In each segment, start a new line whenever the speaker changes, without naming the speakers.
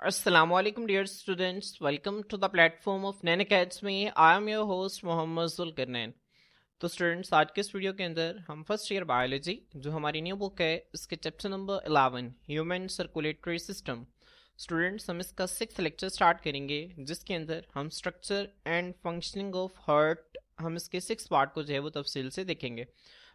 Assalamualaikum dear students, welcome to the platform of Nain Academy. I am your host Mohammad Zulqarnain. तो students, आज के इस video के अंदर हम फर्स्ट ईयर बायोलॉजी जो हमारी न्यू बुक है इसके chapter number 11 human circulatory system. Students, हम इसका 6th लेक्चर स्टार्ट करेंगे जिसके अंदर हम structure and functioning of heart हम इसके 6 पार्ट को जो है वो तफसील से देखेंगे।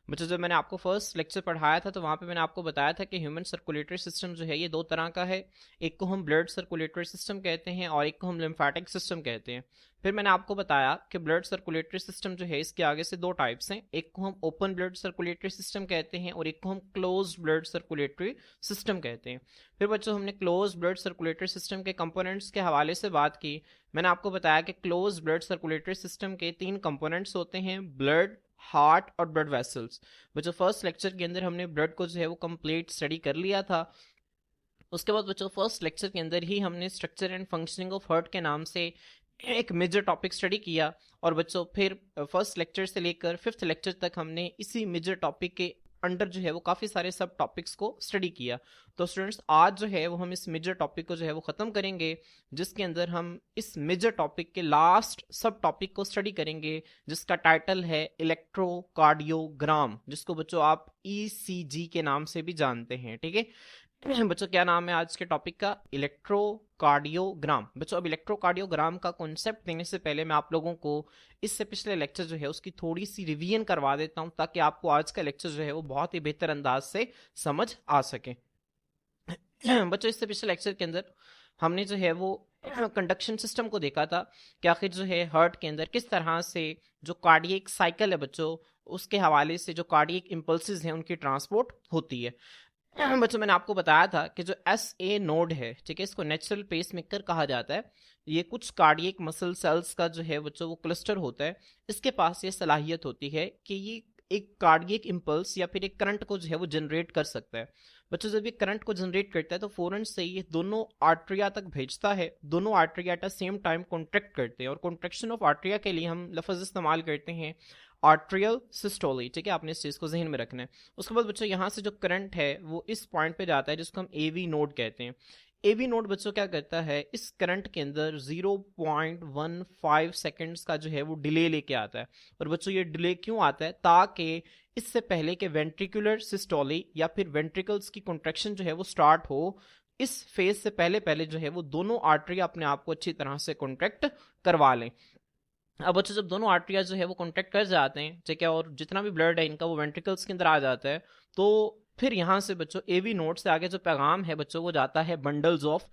बच्चों, जब मैंने आपको फर्स्ट लेक्चर पढ़ाया था तो वहाँ पे मैंने आपको बताया था कि ह्यूमन सर्कुलेटरी सिस्टम जो है ये दो तरह का है। एक को हम ब्लड सर्कुलेटरी सिस्टम कहते हैं और एक को हम लिम्फेटिक सिस्टम कहते हैं। फिर मैंने आपको बताया कि ब्लड सर्कुलेटरी सिस्टम जो है इसके आगे से दो टाइप्स हैं। एक को हम ओपन ब्लड सर्कुलेटरी सिस्टम कहते हैं और एक को हम क्लोज ब्लड सर्कुलेटरी सिस्टम कहते हैं। फिर बच्चों, हमने क्लोज ब्लड सर्कुलेटरी सिस्टम के कंपोनेंट्स के हवाले से बात की। मैंने आपको बताया कि क्लोज ब्लड सर्कुलेटरी सिस्टम के 3 कंपोनेंट्स होते हैं, ब्लड, हार्ट और ब्लड वेसल्स। बच्चों, फर्स्ट लेक्चर के अंदर हमने ब्लड को जो है वो कंप्लीट स्टडी कर लिया था। उसके बाद बच्चों फर्स्ट लेक्चर के अंदर ही हमने structure and functioning of heart के नाम से एक मेजर टॉपिक स्टडी किया। और बच्चों फिर फर्स्ट लेक्चर से लेकर 5th लेक्चर तक हमने इसी मेजर टॉपिक के अंडर जो है वो काफ़ी सारे सब टॉपिक्स को स्टडी किया। तो स्टूडेंट्स, आज जो है वो हम इस मेजर टॉपिक को जो है वो ख़त्म करेंगे जिसके अंदर हम इस मेजर टॉपिक के लास्ट सब टॉपिक को स्टडी करेंगे जिसका टाइटल है इलेक्ट्रोकार्डियोग्राम, जिसको बच्चों आप ECG के नाम से भी जानते हैं। ठीक है बच्चों, क्या नाम है आज के टॉपिक का? इलेक्ट्रोकार्डियोग्राम। बच्चों, अब इलेक्ट्रोकार्डियोग्राम का कॉन्सेप्ट देने से पहले मैं आप लोगों को इससे पिछले लेक्चर जो है उसकी थोड़ी सी रिवीजन करवा देता हूं ताकि आपको आज का लेक्चर जो है वो बहुत ही बेहतर अंदाज से समझ आ सके। बच्चों, इससे पिछले लेक्चर के अंदर हमने जो है वो कंडक्शन सिस्टम को देखा था कि आखिर जो है हार्ट के अंदर किस तरह से जो कार्डियक साइकिल है बच्चों उसके हवाले से जो कार्डियक इंपल्सेस हैं उनकी ट्रांसपोर्ट होती है। बच्चों, मैंने आपको बताया था कि जो SA नोड है, ठीक है, इसको नेचुरल पेसमेकर कहा जाता है। ये कुछ कार्डियक मसल सेल्स का जो है बच्चों वो क्लस्टर होता है। इसके पास ये सलाहियत होती है कि ये एक कार्डियक इंपल्स या फिर एक करंट को जो है वो जनरेट कर सकता है। बच्चों, जब ये करंट को जनरेट करता है तो फौरन से ये दोनों आर्टरिया तक भेजता है। दोनों atria at the same time contract करते हैं और कॉन्ट्रैक्शन ऑफ आर्टरिया के लिए हम लफ्ज इस्तेमाल करते हैं आर्ट्रियल सिस्टोली। ठीक है, आपने इस चीज़ को जहन में रखना है। उसके बाद बच्चों यहाँ से जो करंट है वो इस पॉइंट पे जाता है जिसको हम AV नोड कहते हैं। AV नोड बच्चों क्या करता है, इस करंट के अंदर 0.15 सेकेंड्स का जो है वो डिले लेके आता है। और बच्चों ये डिले क्यों आता है? ताकि इससे पहले के वेंट्रिकुलर सिस्टोली या फिर वेंट्रिकल्स की कॉन्ट्रैक्शन जो है वो स्टार्ट हो, इस फेज से पहले पहले जो है वो दोनों आर्टरी अपने आप को अच्छी तरह से कॉन्ट्रैक्ट करवा लें। अब बच्चों, जब दोनों आर्टरिया जो है वो कॉन्ट्रैक्ट कर जाते हैं, ठीक है, और जितना भी ब्लड है इनका वो वेंट्रिकल्स के अंदर आ जाता है, तो फिर यहाँ से बच्चों AV नोड से आगे जो पैगाम है बच्चों वो जाता है बंडल्स ऑफ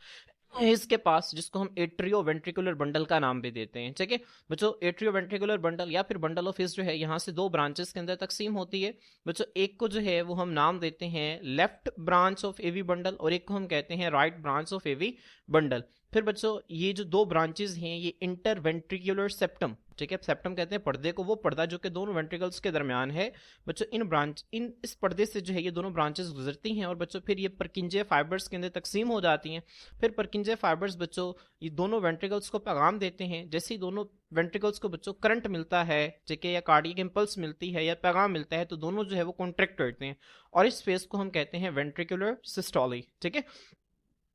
इसके पास, जिसको हम एट्रियो वेंट्रिकुलर बंडल का नाम भी देते हैं। ठीक है बच्चों, एट्रियो वेंट्रिकुलर बंडल या फिर बंडल ऑफ हिस जो है यहाँ से 2 ब्रांचेस के अंदर तकसीम होती है। बच्चों, एक को जो है वो हम नाम देते हैं left branch of AV bundle और एक को हम कहते हैं right branch of AV bundle. फिर बच्चों, ये जो 2 ब्रांचेस हैं ये इंटरवेंट्रिकुलर सेप्टम, ठीक है, सेप्टम कहते हैं पर्दे को, वो पर्दा जो कि दोनों वेंट्रिकल्स के दरमियान है। बच्चों, इस पर्दे से जो है ये दोनों ब्रांचेस गुजरती हैं और बच्चों फिर ये परकिंजे फाइबर्स के अंदर तकसीम हो जाती हैं। फिर परकिंजे फाइबर्स बच्चों ये दोनों वेंट्रिकल्स को पैगाम देते हैं। जैसे ही दोनों वेंट्रिकल्स को बच्चों करंट मिलता है, ठीक है, या कार्डियक इंपल्स मिलती है या पैगाम मिलता है, तो दोनों जो है वो कॉन्ट्रैक्ट करते हैं और इस फेज को हम कहते हैं वेंट्रिकुलर सिस्टोली। ठीक है,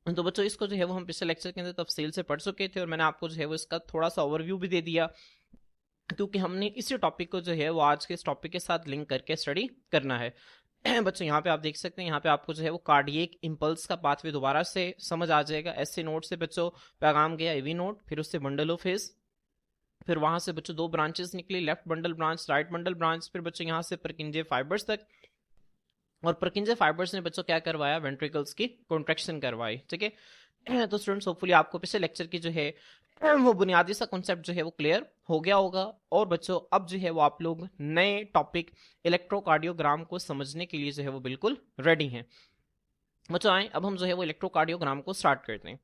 तो बच्चों इसको जो है वो हम पिछले लेक्चर के अंदर तफसील से पढ़ चुके थे और मैंने आपको जो है वो इसका थोड़ा सा ओवरव्यू भी दे दिया क्योंकि हमने इसी टॉपिक को जो है वो आज के इस टॉपिक के साथ लिंक करके स्टडी करना है। बच्चों, यहाँ पे आप देख सकते हैं, यहाँ पे आपको जो है वो कार्डियक इंपल्स का पाथवे दोबारा से समझ आ जाएगा। SA नोड से बच्चों पैगाम गया AV नोड, फिर उससे बंडल ऑफ हिस, फिर वहां से बच्चों 2 ब्रांचेस निकली, left bundle branch, right bundle branch, फिर बच्चों यहाँ से परकिंजे फाइबर्स तक, और परकिंजे फाइबर्स ने बच्चों क्या करवाया, वेंट्रिकल्स की कॉन्ट्रैक्शन करवाई। ठीक है, तो स्टूडेंट्स होपफुली आपको पिछले लेक्चर की जो है वो बुनियादी सा कॉन्सेप्ट जो है वो क्लियर हो गया होगा। और बच्चों अब जो है वो आप लोग नए टॉपिक इलेक्ट्रोकार्डियोग्राम को समझने के लिए जो है वो बिल्कुल रेडी हैं। बच्चों आए अब हम जो है वो इलेक्ट्रोकार्डियोग्राम को स्टार्ट करते हैं।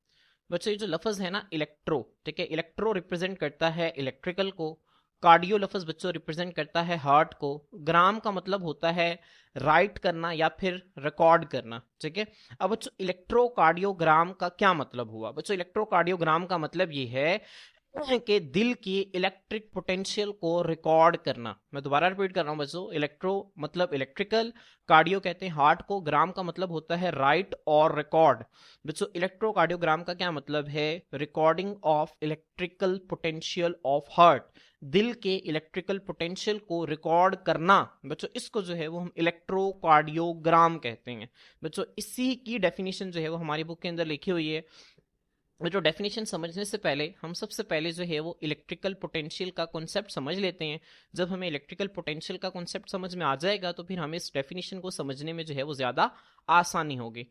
बच्चों, ये जो लफ्ज है ना इलेक्ट्रो, ठीक है, इलेक्ट्रो रिप्रेजेंट करता है इलेक्ट्रिकल को, कार्डियो लफ्ज बच्चों रिप्रेजेंट करता है हार्ट को, ग्राम का मतलब होता है राइट करना या फिर रिकॉर्ड करना। ठीक है, अब बच्चों इलेक्ट्रोकार्डियोग्राम का क्या मतलब हुआ? बच्चों, इलेक्ट्रोकार्डियोग्राम का मतलब ये है के दिल की इलेक्ट्रिक पोटेंशियल को रिकॉर्ड करना। मैं दोबारा रिपीट कर रहा हूं बच्चों, इलेक्ट्रो मतलब इलेक्ट्रिकल, कार्डियो कहते हैं हार्ट को, ग्राम का मतलब होता है राइट और रिकॉर्ड। बच्चों इलेक्ट्रोकार्डियोग्राम का क्या मतलब है? Recording of electrical potential of heart, दिल के इलेक्ट्रिकल पोटेंशियल को रिकॉर्ड करना। बच्चों इसको जो है वो हम इलेक्ट्रोकार्डियोग्राम कहते हैं। बच्चों इसी की डेफिनेशन जो है वो हमारी बुक के अंदर लिखी हुई है। जो डेफिनेशन समझने से पहले हम सबसे पहले जो है वो इलेक्ट्रिकल पोटेंशियल का कॉन्सेप्ट समझ लेते हैं। जब हमें इलेक्ट्रिकल पोटेंशियल का कॉन्सेप्ट समझ में आ जाएगा तो फिर हमें इस डेफिनेशन को समझने में जो है वो ज़्यादा आसानी होगी।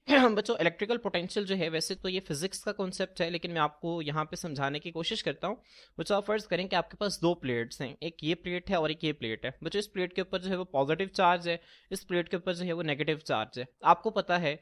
बच्चों इलेक्ट्रिकल पोटेंशियल जो है वैसे तो ये फिजिक्स का कॉन्सेप्ट है, लेकिन मैं आपको यहाँ पे समझाने की कोशिश करता हूँ। बच्चों आप फर्ज करें कि आपके पास दो प्लेट्स हैं, एक ये प्लेट है और एक ये प्लेट है। बच्चों इस प्लेट के ऊपर जो है वो पॉजिटिव चार्ज है, इस प्लेट के ऊपर जो है वो नेगेटिव चार्ज है। आपको पता है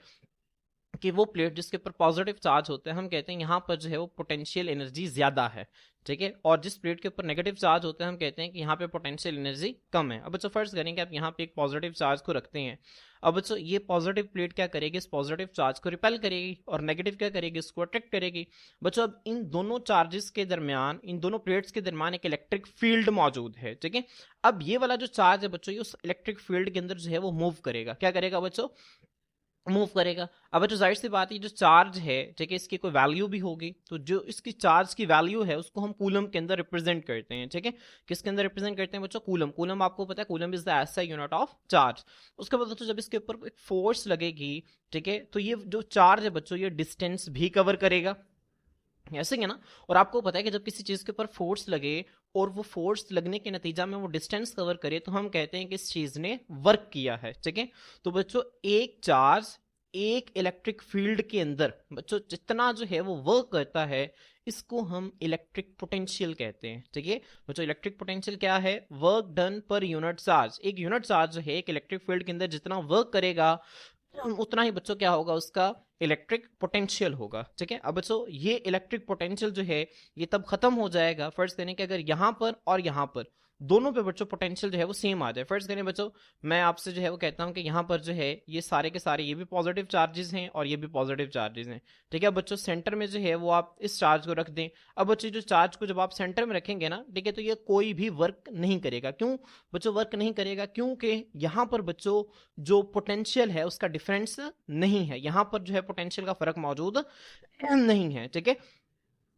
कि वो प्लेट जिसके ऊपर पॉजिटिव चार्ज होता है हम कहते हैं यहाँ पर जो है वो पोटेंशियल एनर्जी ज्यादा है, ठीक है। और जिस प्लेट के ऊपर नेगेटिव चार्ज होता है हम कहते हैं कि यहाँ पे पोटेंशियल एनर्जी कम है। अब बच्चों फर्ज करेंगे आप यहाँ पे एक पॉजिटिव चार्ज को रखते हैं। अब बच्चों ये पॉजिटिव प्लेट क्या करेगी? इस पॉजिटिव चार्ज को रिपेल करेगी, और नेगेटिव क्या करेगी? इसको अट्रैक्ट करेगी। बच्चों अब इन दोनों चार्जेस के दरमियान, इन दोनों प्लेट्स के दरमियान एक इलेक्ट्रिक फील्ड मौजूद है, ठीक है। अब ये वाला जो चार्ज है बच्चों, ये उस इलेक्ट्रिक फील्ड के अंदर जो है वो मूव करेगा। क्या करेगा बच्चों? मूव करेगा। अब जो जाहिर सी बात है जो चार्ज है, ठीक है, इसकी कोई वैल्यू भी होगी, तो जो इसकी चार्ज की वैल्यू है उसको हम कूलम के अंदर रिप्रेजेंट करते हैं, ठीक है। किसके अंदर रिप्रेजेंट करते हैं बच्चों? कूलम। कूलम आपको पता है coulomb is the SI unit of charge. उसके बाद बच्चों जब इसके ऊपर एक फोर्स लगेगी, ठीक है, तो ये जो चार्ज है बच्चों ये डिस्टेंस भी कवर करेगा, ऐसे ही है ना। और आपको पता है कि जब किसी चीज के ऊपर फोर्स लगे और वो फोर्स लगने के नतीजा में वो डिस्टेंस कवर करे तो हम कहते हैं कि इस चीज ने वर्क किया है, ठीक है। तो बच्चों एक चार्ज एक इलेक्ट्रिक फील्ड के अंदर बच्चों जितना जो है वो वर्क करता है इसको हम इलेक्ट्रिक पोटेंशियल कहते हैं, ठीक है। बच्चों इलेक्ट्रिक पोटेंशियल क्या है? Work done per unit charge. एक यूनिट चार्ज जो है एक इलेक्ट्रिक फील्ड के अंदर जितना वर्क करेगा उतना ही बच्चों क्या होगा? उसका इलेक्ट्रिक पोटेंशियल होगा, ठीक है। अब बच्चों ये इलेक्ट्रिक पोटेंशियल जो है ये तब खत्म हो जाएगा फर्ज करें कि अगर यहां पर और यहां पर दोनों पे बच्चों पोटेंशियल जो है वो सेम आ जाए। फर्ज करें बच्चों मैं आपसे जो है वो कहता हूं कि यहाँ पर जो है ये सारे के सारे ये भी पॉजिटिव चार्जेस हैं और ये भी पॉजिटिव चार्जेस हैं, ठीक है। बच्चों सेंटर में जो है वो आप इस चार्ज को रख दें। अब बच्चों जो चार्ज को जब आप सेंटर में रखेंगे ना, ठीक है, तो ये कोई भी वर्क नहीं करेगा। क्यों बच्चों वर्क नहीं करेगा? क्योंकि यहाँ पर बच्चों जो पोटेंशियल है उसका डिफरेंस नहीं है, यहाँ पर जो है पोटेंशियल का फर्क मौजूद नहीं है, ठीक है।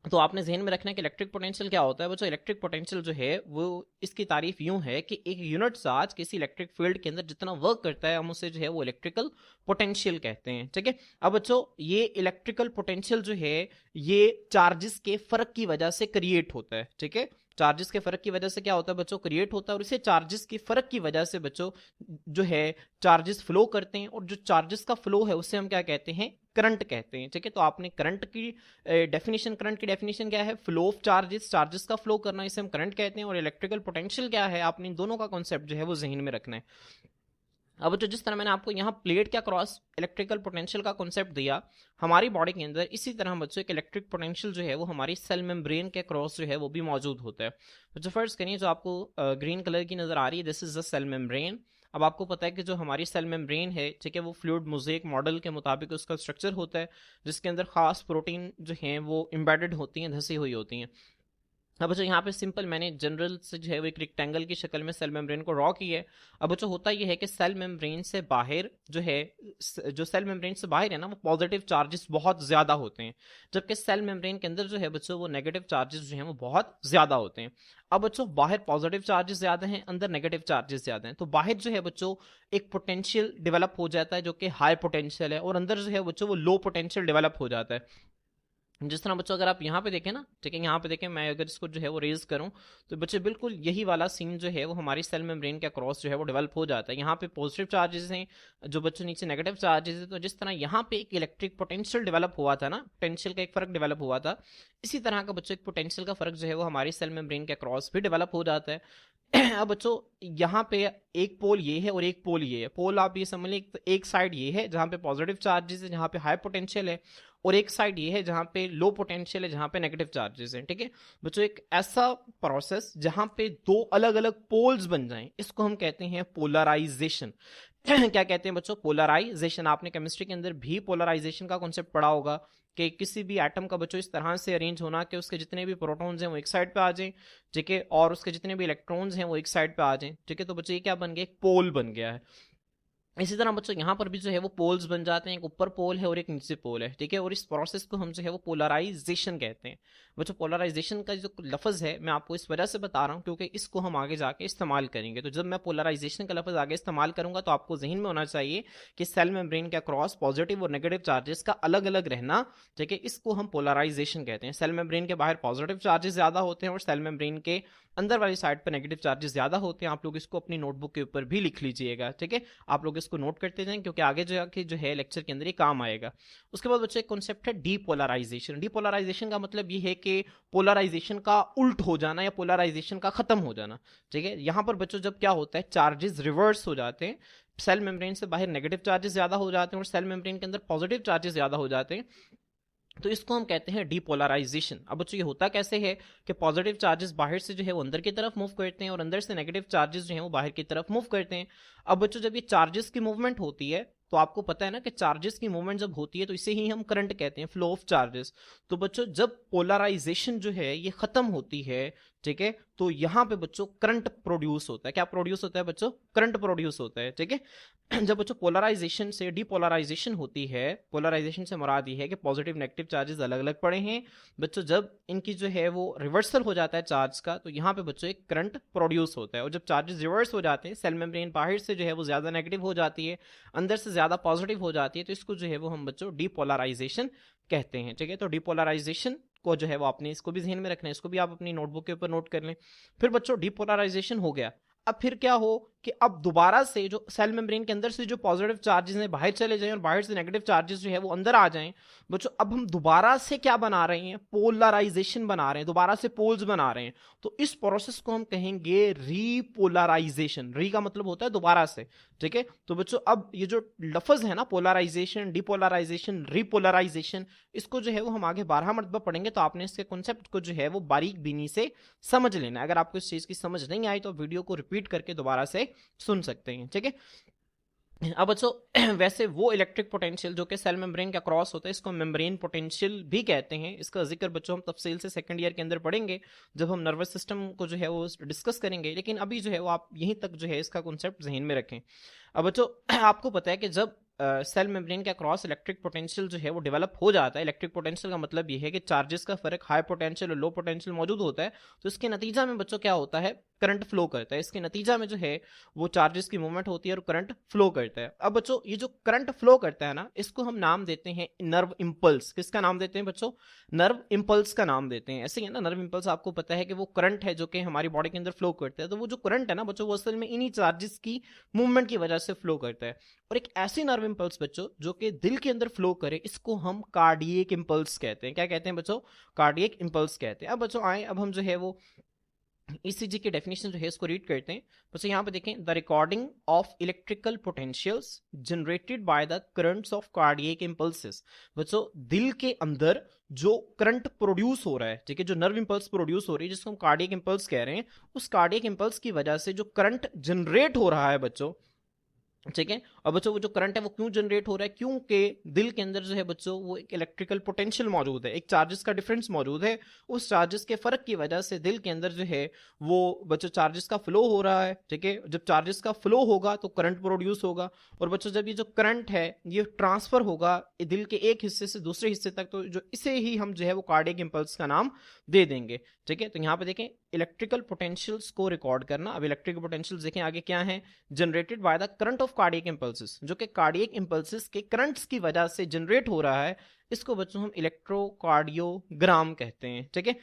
तो आपने ध्यान में रखना है कि इलेक्ट्रिक पोटेंशियल क्या होता है बच्चों। इलेक्ट्रिक पोटेंशियल जो है वो इसकी तारीफ यूं है कि एक यूनिट चार्ज किसी इलेक्ट्रिक फील्ड के अंदर जितना वर्क करता है हम उसे जो है वो इलेक्ट्रिकल पोटेंशियल कहते हैं, ठीक है। अब बच्चों ये इलेक्ट्रिकल पोटेंशियल जो है ये चार्जेस के फर्क की वजह से क्रिएट होता है, ठीक है। चार्जेस के फर्क की वजह से क्या होता है बच्चों? क्रिएट होता है। और इसे चार्जेस के फर्क की वजह से बच्चों जो है चार्जेस फ्लो करते हैं, और जो चार्जेस का फ्लो है उसे हम क्या कहते हैं? करंट कहते हैं, ठीक है। तो आपने करंट की डेफिनेशन, करंट की डेफिनेशन क्या है? फ्लो ऑफ चार्जेस, चार्जेस का फ्लो करना, इसे हम करंट कहते हैं। और इलेक्ट्रिकल पोटेंशियल क्या है? आपने इन दोनों का कॉन्सेप्ट जो है वो जहन में रखना है। अब तो जिस तरह मैंने आपको यहाँ प्लेट के अक्रॉस इलेक्ट्रिकल पोटेंशियल का कॉन्सेप्ट दिया हमारी बॉडी के अंदर, इसी तरह बच्चों एक इलेक्ट्रिक पोटेंशियल जो है वो हमारी सेल मेम्ब्रेन के अक्रॉस जो है वो भी मौजूद होता है। तो फर्स्ट करिए जो आपको ग्रीन कलर की नजर आ रही है, this is the cell membrane. अब आपको पता है कि जो हमारी सेल मेम्ब्रेन है, ठीक है, वो फ्लूइड मोज़ेक मॉडल के मुताबिक उसका स्ट्रक्चर होता है जिसके अंदर खास प्रोटीन जो हैं वो एम्बेडेड होती हैं, धसी हुई होती हैं। अब बच्चों यहाँ पे सिंपल मैंने जनरल से जो है वो एक रेक्टेंगल की शक्ल में सेल मेम्ब्रेन को ड्रॉ की है। अब बच्चों होता यह है कि सेल मेम्ब्रेन से बाहर जो है, जो सेल मेम्ब्रेन से बाहर है ना, वो पॉजिटिव चार्जेस बहुत ज्यादा होते हैं, जबकि सेल मेम्ब्रेन के अंदर जो है बच्चों वो नेगेटिव चार्जेस जो हैं वो बहुत ज्यादा होते हैं। अब बच्चों बाहर पॉजिटिव चार्जेस ज्यादा हैं, अंदर नेगेटिव चार्जेस ज्यादा हैं, तो बाहर जो है बच्चों एक पोटेंशियल डेवलप हो जाता है जो कि हाई पोटेंशियल है, और अंदर जो है बच्चों वो लो पोटेंशियल डेवलप हो जाता है। जिस तरह बच्चों अगर आप यहाँ पे देखें ना, ठीक है, यहाँ पे देखें, मैं अगर इसको जो है वो रेज करूँ तो बच्चे बिल्कुल यही वाला सीन जो है वो हमारी सेल मेम्ब्रेन के अक्रॉस जो है वो डेवलप हो जाता है। यहाँ पे पॉजिटिव चार्जेस हैं, जो बच्चों नीचे नेगेटिव चार्जेस है। तो जिस तरह यहाँ पे एक इलेक्ट्रिक पोटेंशियल डेवलप हुआ था ना, पोटेंशियल का एक फर्क डेवलप हुआ था, इसी तरह का बच्चों एक पोटेंशियल का फर्क जो है वो हमारी सेल मेम्ब्रेन के अक्रॉस भी डेवलप हो जाता है। अब बच्चों यहाँ पे एक पोल ये है और एक पोल ये है। पोल आप ये समझ लें, एक साइड ये है जहाँ पे पॉजिटिव चार्जेस है, जहाँ पे हाई पोटेंशियल है, और एक साइड ये है जहाँ पे लो पोटेंशियल है, जहाँ पे नेगेटिव चार्जेस हैं, ठीक है। बच्चों एक ऐसा प्रोसेस जहाँ पे दो अलग अलग पोल्स बन जाएं, इसको हम कहते हैं पोलराइजेशन। क्या कहते हैं बच्चों? पोलराइजेशन। आपने केमिस्ट्री के अंदर भी पोलराइजेशन का कॉन्सेप्ट पढ़ा होगा। कि किसी भी एटम का बच्चों इस तरह से अरेंज होना कि उसके जितने भी प्रोटॉन्स हैं वो एक साइड पे आ जाएं, ठीक है, और उसके जितने भी इलेक्ट्रॉन्स हैं वो एक साइड पे आ जाएं, ठीक है। तो बच्चों ये क्या बन गया, एक पोल बन गया है। इसी तरह बच्चों यहाँ पर भी जो है वो पोल्स बन जाते हैं, एक ऊपर पोल है और एक नीचे पोल है, ठीक है। और इस प्रोसेस को हम जो है वो पोलराइजेशन कहते हैं। बच्चों पोलराइजेशन का जो लफ्ज है मैं आपको इस वजह से बता रहा हूँ क्योंकि इसको हम आगे जाके इस्तेमाल करेंगे। तो जब मैं पोलराइजेशन का लफ्ज आगे इस्तेमाल करूंगा तो आपको जहन में होना चाहिए कि सेल मेम्ब्रेन के अक्रॉस पॉजिटिव और नेगेटिव चार्जेस का अलग अलग रहना, ठीक है, इसको हम पोलराइजेशन कहते हैं। सेल मेम्ब्रेन के बाहर पॉजिटिव चार्जेस ज्यादा होते हैं और सेल मेम्ब्रेन के अंदर वाली साइड पर नेगेटिव चार्जेस ज्यादा होते हैं। आप लोग इसको अपनी नोटबुक के ऊपर भी लिख लीजिएगा, ठीक है। आप लोग इसको नोट करते जाएं क्योंकि आगे जाके जो है लेक्चर के अंदर ये काम आएगा। उसके बाद बच्चों एक कॉन्सेप्ट है डीपोलराइजेशन। डीपोलराइजेशन का मतलब ये है कि पोलराइजेशन का उल्ट हो जाना या पोलराइजेशन का खत्म हो जाना, ठीक है। यहां पर बच्चों जब क्या होता है, चार्जेस रिवर्स हो जाते हैं, सेल मेम्ब्रेन से बाहर नेगेटिव चार्जेस ज्यादा हो जाते हैं और सेल मेम्ब्रेन के अंदर पॉजिटिव चार्जेस ज्यादा हो जाते हैं, तो इसको हम कहते हैं डीपोलराइजेशन। अब बच्चों ये होता कैसे है कि पॉजिटिव चार्जेस बाहर से जो है वो अंदर की तरफ मूव करते हैं और अंदर से नेगेटिव चार्जेस जो है वो बाहर की तरफ मूव करते हैं। अब बच्चों जब ये चार्जेस की मूवमेंट होती है तो आपको पता है ना कि चार्जेस की मूवमेंट जब होती है तो इसे ही हम करंट कहते हैं, फ्लो ऑफ चार्जेस। तो बच्चों जब पोलराइजेशन जो है ये खत्म होती है, ठीक है, तो यहां पे बच्चों करंट प्रोड्यूस होता है। क्या प्रोड्यूस होता है बच्चों, करंट प्रोड्यूस होता है, ठीक है। जब बच्चों पोलराइजेशन से डीपोलराइजेशन होती है, पोलराइजेशन से मुराद ये है कि पॉजिटिव नेगेटिव चार्जेस अलग अलग पड़े हैं बच्चों, जब इनकी जो है वो रिवर्सल हो जाता है चार्ज का तो यहाँ पे बच्चों एक करंट प्रोड्यूस होता है। और जब चार्जेस रिवर्स हो जाते हैं, सेल मेम्ब्रेन बाहर से जो है वो ज्यादा नेगेटिव हो जाती है, अंदर से ज्यादा पॉजिटिव हो जाती है, तो इसको जो है वो हम बच्चों डीपोलराइजेशन कहते हैं, ठीक है। तो डीपोलराइजेशन को जो है वो आपने इसको भी ध्यान में रखना है, इसको भी आप अपनी नोटबुक के ऊपर नोट कर लें। फिर बच्चों डीपोलराइजेशन हो गया, अब फिर क्या हो कि अब दोबारा से जो सेल मेम्ब्रेन के अंदर से जो पॉजिटिव चार्जेस हैं बाहर चले जाएं और बाहर से नेगेटिव चार्जेस जो है वो अंदर आ जाएं बच्चों। अब हम दोबारा से क्या बना रहे हैं, पोलराइजेशन बना रहे हैं, दोबारा से पोल्स बना रहे हैं। तो इस प्रोसेस को हम कहेंगे रीपोलराइजेशन। री का मतलब होता है दोबारा से, ठीक है। तो बच्चों अब ये जो लफ्ज है ना, पोलराइजेशन, डिपोलराइजेशन, रीपोलराइजेशन, इसको जो है वो हम आगे 12 मरतबा पढ़ेंगे तो आपने इसके कॉन्सेप्ट को जो है वो बारीक बीनी से समझ लेना। अगर आपको इस चीज की समझ नहीं आई तो वीडियो को रिपीट करके दोबारा से सुन सकते हैं, ठीक है। अब बच्चों वैसे वो इलेक्ट्रिक पोटेंशियल जो कि सेल मेम्ब्रेन के अक्रॉस होता है इसको मेम्ब्रेन पोटेंशियल भी कहते हैं। इसका जिक्र बच्चों हम तफसील से सेकंड ईयर के अंदर पढ़ेंगे जब हम नर्वस सिस्टम को जो है वो डिस्कस करेंगे, लेकिन अभी जो है वो आप यहीं तक जो है इसका कॉन्सेप्ट जहन में रखें। अब बच्चों आपको पता है कि जब सेल मेम्ब्रेन के अक्रॉस इलेक्ट्रिक पोटेंशियल जो है वो डेवलप हो जाता है, इलेक्ट्रिक पोटेंशियल का मतलब ये है कि चार्जेस का फर्क हाई पोटेंशियल और लो पोटेंशियल मौजूद होता है, तो इसके नतीजा में बच्चों क्या होता है, करंट फ्लो करता है। इसके नतीजा में जो है वो चार्जेस की मूवमेंट होती है और करंट फ्लो करता है। अब बच्चों ये जो करंट फ्लो करता है ना, इसको हम नाम देते हैं नर्व इंपल्स। किसका नाम देते हैं बच्चों, नर्व इंपल्स का नाम देते हैं। ऐसे ही है ना, नर्व इंपल्स आपको पता है कि वो करंट है जो कि हमारी बॉडी के अंदर फ्लो करता है। तो वो जो करंट है ना बच्चों, वो असल में इन्हीं चार्जेस की मूवमेंट की वजह से फ्लो करता है। और एक ऐसी नर्व इंपल्स बच्चों जो कि दिल के अंदर फ्लो करे, इसको हम कार्डियक इंपल्स कहते हैं। क्या कहते हैं बच्चों, कार्डियक इंपल्स कहते हैं। अब बच्चों आए, अब हम जो है वो ईसीजी की डेफिनेशन जो है इसको रीड करते हैं। बच्चों यहाँ पे देखें, the recording of electrical potentials generated by the currents of cardiac impulses. बच्चों दिल के अंदर जो करंट प्रोड्यूस हो रहा है, ठीक है, जो नर्व इंपल्स प्रोड्यूस हो रही है जिसको हम कार्डियक इंपल्स कह रहे हैं, उस कार्डियक इंपल्स की वजह से जो करंट जनरेट हो रहा है बच्चों, ठीक है। और बच्चों वो जो करंट है वो क्यों जनरेट हो रहा है, क्योंकि दिल के अंदर जो है बच्चों वो एक इलेक्ट्रिकल पोटेंशियल मौजूद है, एक चार्जेस का डिफरेंस मौजूद है। उस चार्जेस के फर्क की वजह से दिल के अंदर जो है वो बच्चों चार्जेस का फ्लो हो रहा है, ठीक है। जब चार्जेस का फ्लो होगा तो करंट प्रोड्यूस होगा, और बच्चों जब ये जो करंट है ये ट्रांसफर होगा दिल के एक हिस्से से दूसरे हिस्से तक, तो जो इसे ही हम जो है वो कार्डियक इंपल्स का नाम दे देंगे, ठीक है। तो यहाँ पे देखें इलेक्ट्रिकल पोटेंशियल्स को रिकॉर्ड करना। अब इलेक्ट्रिकल पोटेंशियल्स देखें आगे क्या है, generated by the current of cardiac impulses, जो कि कार्डियक इंपल्सेस के करंट्स की वजह से जनरेट हो रहा है, इसको बच्चों हम इलेक्ट्रोकार्डियोग्राम कहते हैं, ठीक है।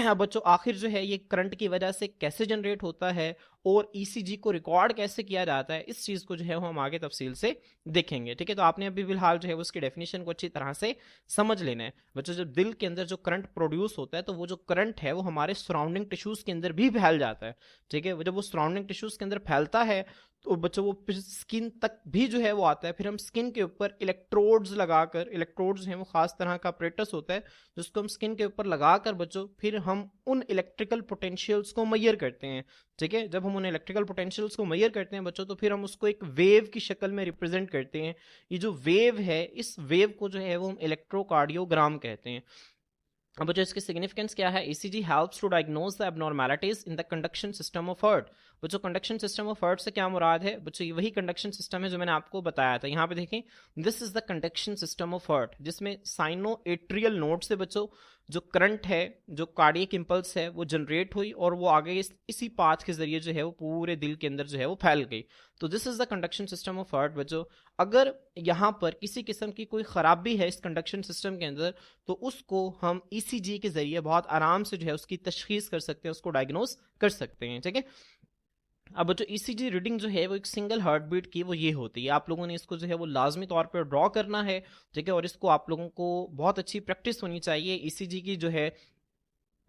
अब बच्चों आखिर जो है ये करंट की वजह से कैसे जनरेट होता है और ईसीजी को रिकॉर्ड कैसे किया जाता है, इस चीज को जो है वो हम आगे तफसील से देखेंगे, ठीक है। तो आपने अभी फिलहाल जो है उसकी डेफिनेशन को अच्छी तरह से समझ लेना है बच्चों। जब दिल के अंदर जो करंट प्रोड्यूस होता है तो वो जो करंट है वो हमारे सराउंडिंग टिश्यूज के अंदर भी फैल जाता है, ठीक है। जब वो सराउंडिंग टिश्यूज के अंदर फैलता है तो बच्चों वो स्किन तक भी जो है वो आता है। फिर हम स्किन के ऊपर इलेक्ट्रोड्स लगाकर, इलेक्ट्रोड्स हैं वो खास तरह का अपरेटस होता है जिसको हम स्किन के ऊपर लगाकर बच्चों फिर हम उन इलेक्ट्रिकल पोटेंशियल्स को मेजर करते हैं, ठीक है। जब हम उन इलेक्ट्रिकल पोटेंशियल्स को मेजर करते हैं बच्चों, तो फिर हम उसको एक वेव की शक्ल में रिप्रेजेंट करते हैं। ये जो वेव है, इस वेव को जो है वो हम इलेक्ट्रोकार्डियोग्राम कहते हैं। अब बच्चों इसकी सिग्निफिकेंस क्या है? ECG helps to diagnose the abnormalities in the conduction system of heart. बच्चों कंडक्शन सिस्टम ऑफ हार्ट से क्या मुराद है? बच्चों ये वही कंडक्शन सिस्टम है जो मैंने आपको बताया था। यहाँ पे देखें, this is the conduction system of heart, जिसमें साइनो एट्रियल नोड से बच्चों जो करंट है, जो कार्डियक इंपल्स है, वो जनरेट हुई और वो आगे इसी पाथ के जरिए जो है वो पूरे दिल के अंदर जो है वो फैल गई। तो this is the conduction system of heart. बच्चों अगर यहाँ पर किसी किस्म की कोई खराबी है इस कंडक्शन सिस्टम के अंदर, तो उसको हम ईसीजी के जरिए बहुत आराम से जो है उसकी तशखीस कर सकते हैं, उसको डायग्नोस कर सकते हैं। ठीक है, अब जो ईसीजी रीडिंग जो है वो एक सिंगल हार्ट बीट की वो ये होती है। आप लोगों ने इसको जो है वो लाजमी तौर पर ड्रॉ करना है। ठीक है, और इसको आप लोगों को बहुत अच्छी प्रैक्टिस होनी चाहिए। ईसीजी की जो है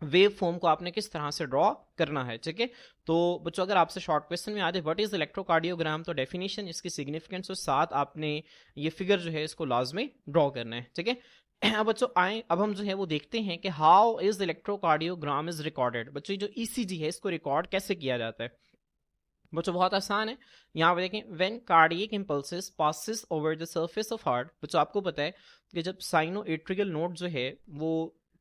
वेव फॉर्म को आपने किस तरह से ड्रॉ करना है। ठीक है, तो बच्चों अगर आपसे शॉर्ट क्वेश्चन में आ जाए व्हाट इज इलेक्ट्रोकार्डियोग्राम, तो डेफिनेशन, इसकी सिग्निफिकेंस और साथ आपने ये फिगर जो है इसको लाजमी ड्रॉ करना है। ठीक है, अब बच्चों आए, अब हम जो है वो देखते हैं कि how is electrocardiogram is recorded. बच्चों जो ईसीजी है इसको रिकॉर्ड कैसे किया जाता है? बच्चों बहुत आसान है। यहाँ पे देखें, when cardiac impulses passes over the surface of heart. बच्चों आपको पता है कि जब साइनो एट्रियल नोड जो है वो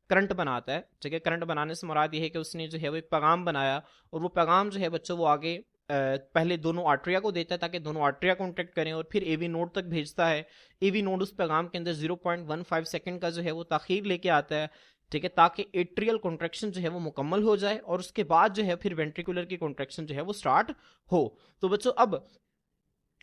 करंट बनाता है, ठीक है, करंट बनाने से मुराद ये है कि उसने जो है वो एक पैगाम बनाया, और वो पैगाम जो है बच्चों वो आगे पहले दोनों आर्टरिया को देता है ताकि दोनों आर्टरिया कॉन्टेक्ट करें, और फिर एवी नोड तक भेजता है। एवी नोड उस पैगाम के अंदर 0.15 सेकंड का जो है वो ताखीर लेके आता है। ठीक है, ताकि एट्रियल कॉन्ट्रैक्शन जो है वो मुकम्मल हो जाए, और उसके बाद जो है फिर वेंट्रिकुलर की कॉन्ट्रैक्शन जो है वो स्टार्ट हो। तो बच्चों अब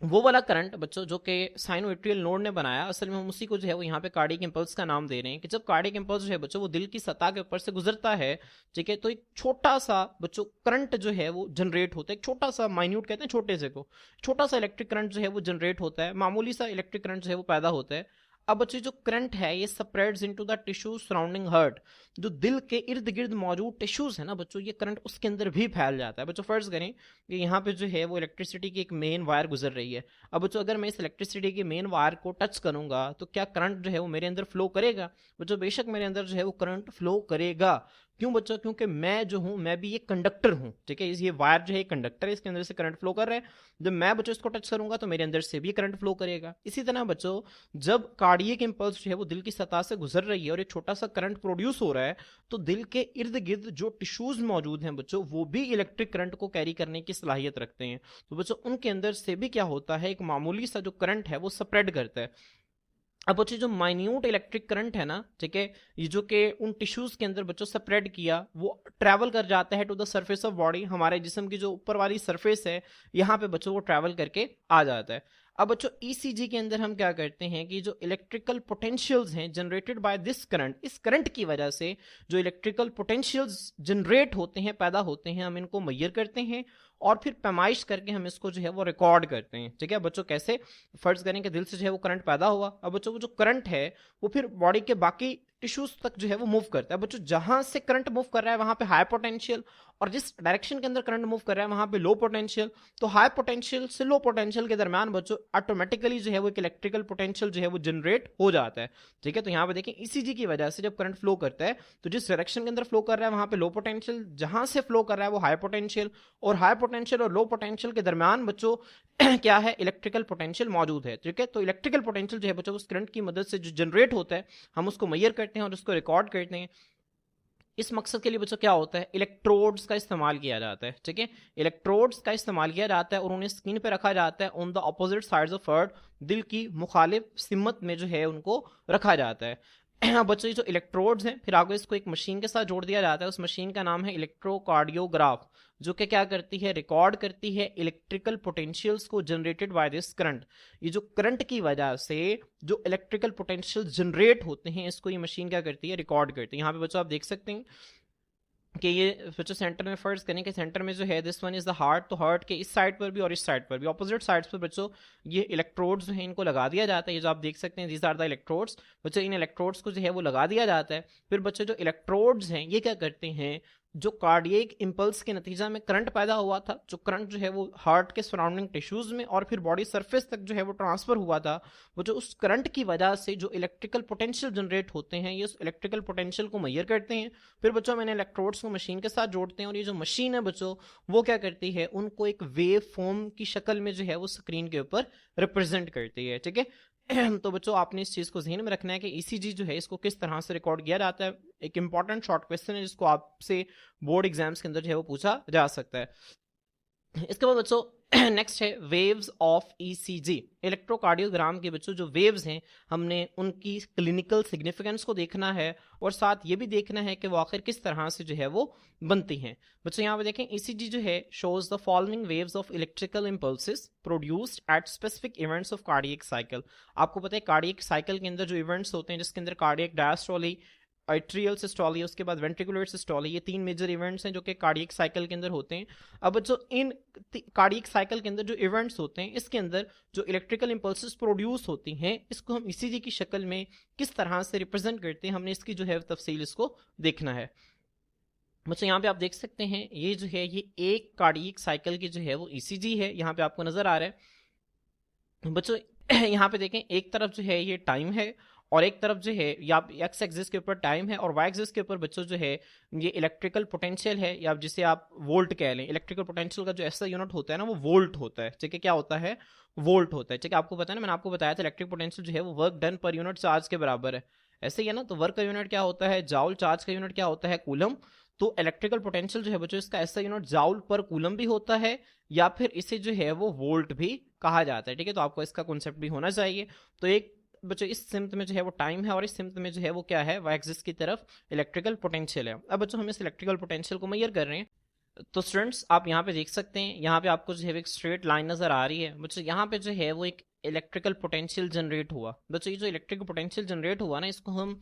वो वाला करंट बच्चों जो कि साइनोएट्रियल नोड ने बनाया, असल में हम उसी को जो है वो यहाँ पे कार्डियक इंपल्स का नाम दे रहे हैं। कि जब कार्डियक इंपल्स जो है बच्चों वो दिल की सतह के ऊपर से गुजरता है, ठीक है, तो एक छोटा सा बच्चों करंट जो है वो जनरेट होता है। एक छोटा सा, माइन्यूट कहते हैं छोटे से को, छोटा सा इलेक्ट्रिक करंट जो है वो जनरेट होता है, मामूली सा इलेक्ट्रिक करंट जो है वो पैदा होता है। अब बच्चों जो करंट है ये spreads into the tissue surrounding heart. जो दिल के इर्द गिर्द मौजूद टिश्यूज है ना बच्चों, ये करंट उसके अंदर भी फैल जाता है। बच्चों फर्ज करें कि यहाँ पे जो है वो इलेक्ट्रिसिटी की एक मेन वायर गुजर रही है। अब बच्चों अगर मैं इस इलेक्ट्रिसिटी की मेन वायर को टच करूंगा तो क्या करंट जो है वो मेरे अंदर फ्लो करेगा? बच्चों बेशक मेरे अंदर जो है वो करंट फ्लो करेगा। क्यों बच्चों? क्योंकि मैं जो हूं, मैं भी एक कंडक्टर हूं। ठीक है, ये वायर जो है कंडक्टर है, इसके अंदर से करंट फ्लो कर रहा है। जब मैं बच्चों इसको टच करूंगा तो मेरे अंदर से भी करंट फ्लो करेगा। इसी तरह बच्चों जब कार्डियक इंपल्स जो है वो दिल की सतह से गुजर रही है और एक छोटा सा करंट प्रोड्यूस हो रहा है, तो दिल के इर्द गिर्द जो टिश्यूज मौजूद हैं बच्चों, वो भी इलेक्ट्रिक करंट को कैरी करने की सलाहियत रखते हैं। तो बच्चों उनके अंदर से भी क्या होता है, एक मामूली सा जो करंट है वो स्प्रेड करता है। अब बच्चों जो माइन्यूट इलेक्ट्रिक करंट है ना, ठीक है, ये जो कि उन टिश्यूज के अंदर बच्चों स्प्रेड किया, वो ट्रैवल कर जाता है to the surface of body. हमारे जिस्म की जो ऊपर वाली सरफेस है, यहाँ पे बच्चों वो ट्रैवल करके आ जाता है। अब बच्चों ईसीजी के अंदर हम क्या करते हैं कि जो इलेक्ट्रिकल पोटेंशियल्स हैं जनरेटेड बाय दिस करंट, इस करंट की वजह से जो इलेक्ट्रिकल पोटेंशियल्स जनरेट होते हैं, पैदा होते हैं, हम इनको मेजर करते हैं और फिर पैमाइश करके हम इसको जो है वो रिकॉर्ड करते हैं। ठीक है बच्चों, कैसे? फर्ज करें कि दिल से जो है वो करंट पैदा हुआ। अब बच्चों वो जो करंट है वो फिर बॉडी के बाकी टिश्यूज तक जो है वो मूव करता है। बच्चों जहां से करंट मूव कर रहा है वहां पे हाई पोटेंशियल, और जिस डायरेक्शन के अंदर करंट मूव कर रहा है वहां पे लो पोटेंशियल। तो हाई पोटेंशियल से लो पोटेंशियल के दरमियान बच्चों ऑटोमेटिकली जो है वो एक इलेक्ट्रिकल पोटेंशियल जो है वो जनरेट हो जाता है। ठीक है, तो यहाँ पे देखें ईसीजी की वजह से जब करंट फ्लो करता है तो जिस डायरेक्शन के अंदर फ्लो कर रहा है वहां पे लो पोटेंशियल, जहां से फ्लो कर रहा है वो हाई पोटेंशियल, और हाई पोटेंशियल और लो पोटेंशियल के दरमियान बच्चों क्या है, इलेक्ट्रिकल पोटेंशियल मौजूद है। ठीक है, तो इलेक्ट्रिकल पोटेंशियल जो है बच्चों उस करंट की मदद से जो जनरेट होता है हम उसको मेजर करते हैं और उसको रिकॉर्ड करते हैं। इस मकसद के लिए बच्चों क्या होता है, इलेक्ट्रोड्स का इस्तेमाल किया जाता है। ठीक है, इलेक्ट्रोड्स का इस्तेमाल किया जाता है और उन्हें स्किन पे रखा जाता है on the opposite sides of earth, दिल की मुखालिफ सिमत में जो है उनको रखा जाता है। बच्चों जो इलेक्ट्रोड्स हैं फिर आगे इसको एक मशीन के साथ जोड़ दिया जाता है। उस मशीन का नाम है इलेक्ट्रोकार्डियोग्राफ, जो कि क्या करती है, रिकॉर्ड करती है इलेक्ट्रिकल पोटेंशियल्स को जनरेटेड बाय दिस करंट। ये जो करंट की वजह से जो इलेक्ट्रिकल पोटेंशियल जनरेट होते हैं इसको ये मशीन क्या करती है, रिकॉर्ड करती है। यहाँ पे बच्चों आप देख सकते हैं कि ये बच्चों सेंटर में फर्ज करें कि सेंटर में जो है this one is the heart, तो हार्ट के इस साइड पर भी और इस साइड पर भी, ऑपोजिट साइड्स पर बच्चों ये इलेक्ट्रोड्स जो हैं इनको लगा दिया जाता है। ये जो आप देख सकते हैं दीज आर द इलेक्ट्रोड्स। बच्चों इन इलेक्ट्रोड्स को जो है वो लगा दिया जाता है। फिर बच्चों जो इलेक्ट्रोड्स हैं ये क्या करते हैं, जो कार्डियक इंपल्स के नतीजा में करंट पैदा हुआ था, जो करंट जो है वो हार्ट के सराउंडिंग टिश्यूज में और फिर बॉडी सरफेस तक जो है वो ट्रांसफर हुआ था, वो जो उस करंट की वजह से जो इलेक्ट्रिकल पोटेंशियल जनरेट होते हैं, ये उस इलेक्ट्रिकल पोटेंशियल को मेजर करते हैं। फिर बच्चों मैंने इलेक्ट्रोड्स को मशीन के साथ जोड़ते हैं और ये जो मशीन है बच्चों वो क्या करती है, उनको एक वेव फॉर्म की शक्ल में जो है वो स्क्रीन के ऊपर रिप्रेजेंट करती है। ठीक है, तो बच्चों आपने इस चीज को ध्यान में रखना है कि ईसीजी जो है इसको किस तरह से रिकॉर्ड किया जाता है। एक इंपॉर्टेंट शॉर्ट क्वेश्चन है जिसको आपसे बोर्ड एग्जाम्स के अंदर जो है वो पूछा जा सकता है। इसके बाद बच्चों नेक्स्ट है वेव्स ऑफ ईसीजी। इलेक्ट्रोकार्डियोग्राम के बच्चों जो वेव्स हैं हमने उनकी क्लिनिकल सिग्निफिकेंस को देखना है और साथ ये भी देखना है कि वो आखिर किस तरह से जो है वो बनती हैं। बच्चों यहाँ पे देखें ईसीजी जो है shows the following waves of electrical impulses produced at specific events of cardiac cycle. आपको पता है कार्डियक साइकिल के अंदर जो इवेंट्स होते हैं जिसके अंदर कार्डियक डायस्टोली, एट्रियल सिस्टोली, उसके बाद वेंट्रिकुलर सिस्टोली, ये 3 मेजर इवेंट्स हैं जो कि कार्डियक साइकिल के अंदर होते हैं। अब जो इन कार्डियक साइकिल के अंदर जो इवेंट्स होते हैं इसके अंदर जो इलेक्ट्रिकल इंपल्सेस प्रोड्यूस होती हैं इसको हम ईसीजी की शक्ल में किस तरह से रिप्रेजेंट करते हैं, हमने इसकी जो है तफसील इसको देखना है। बच्चों यहाँ पे आप देख सकते हैं ये जो है ये एक कार्डियक साइकिल की जो है वो ईसीजी है, यहाँ पे आपको नजर आ रहा है। बच्चों यहाँ पे देखें एक तरफ जो है ये टाइम है और एक तरफ जो है या एक्स एक्सिस के ऊपर टाइम है और वाई एक्सिस के ऊपर बच्चों जो है ये इलेक्ट्रिकल पोटेंशियल है, या जिसे आप वोल्ट कह लें। इलेक्ट्रिकल पोटेंशियल का जो ऐसा यूनिट होता है ना वो वोल्ट होता है। ठीक है, क्या होता है, वोल्ट होता है। ठीक है, आपको पता है ना, मैंने आपको बताया था इलेक्ट्रिक पोटेंशियल जो है वो work done per unit charge के बराबर है। ऐसे ही है ना, तो वर्क का यूनिट क्या होता है जाउल, चार्ज का यूनिट क्या होता है कूलम। तो इलेक्ट्रिकल पोटेंशियल जो है बच्चों इसका ऐसा यूनिट जाउल पर कूलम भी होता है या फिर इसे जो है वो वोल्ट भी कहा जाता है। ठीक है, तो आपको इसका कॉन्सेप्ट भी होना चाहिए। तो एक बच्चों इस सिम्त में जो है वो टाइम है और इस सिम्त में जो है वो क्या है, वाई एक्सिस की तरफ इलेक्ट्रिकल पोटेंशियल है। अब बच्चों हम इस इलेक्ट्रिकल पोटेंशियल को मेजर कर रहे हैं। तो स्टूडेंट्स आप यहाँ पे देख सकते हैं, यहाँ पे आपको जो है एक स्ट्रेट लाइन नजर आ रही है। बच्चों यहाँ पे जो है वो एक इलेक्ट्रिकल पोटेंशियल जनरेट हुआ। बच्चों ये जो इलेक्ट्रिकल पोटेंशियल जनरेट हुआ ना इसको हम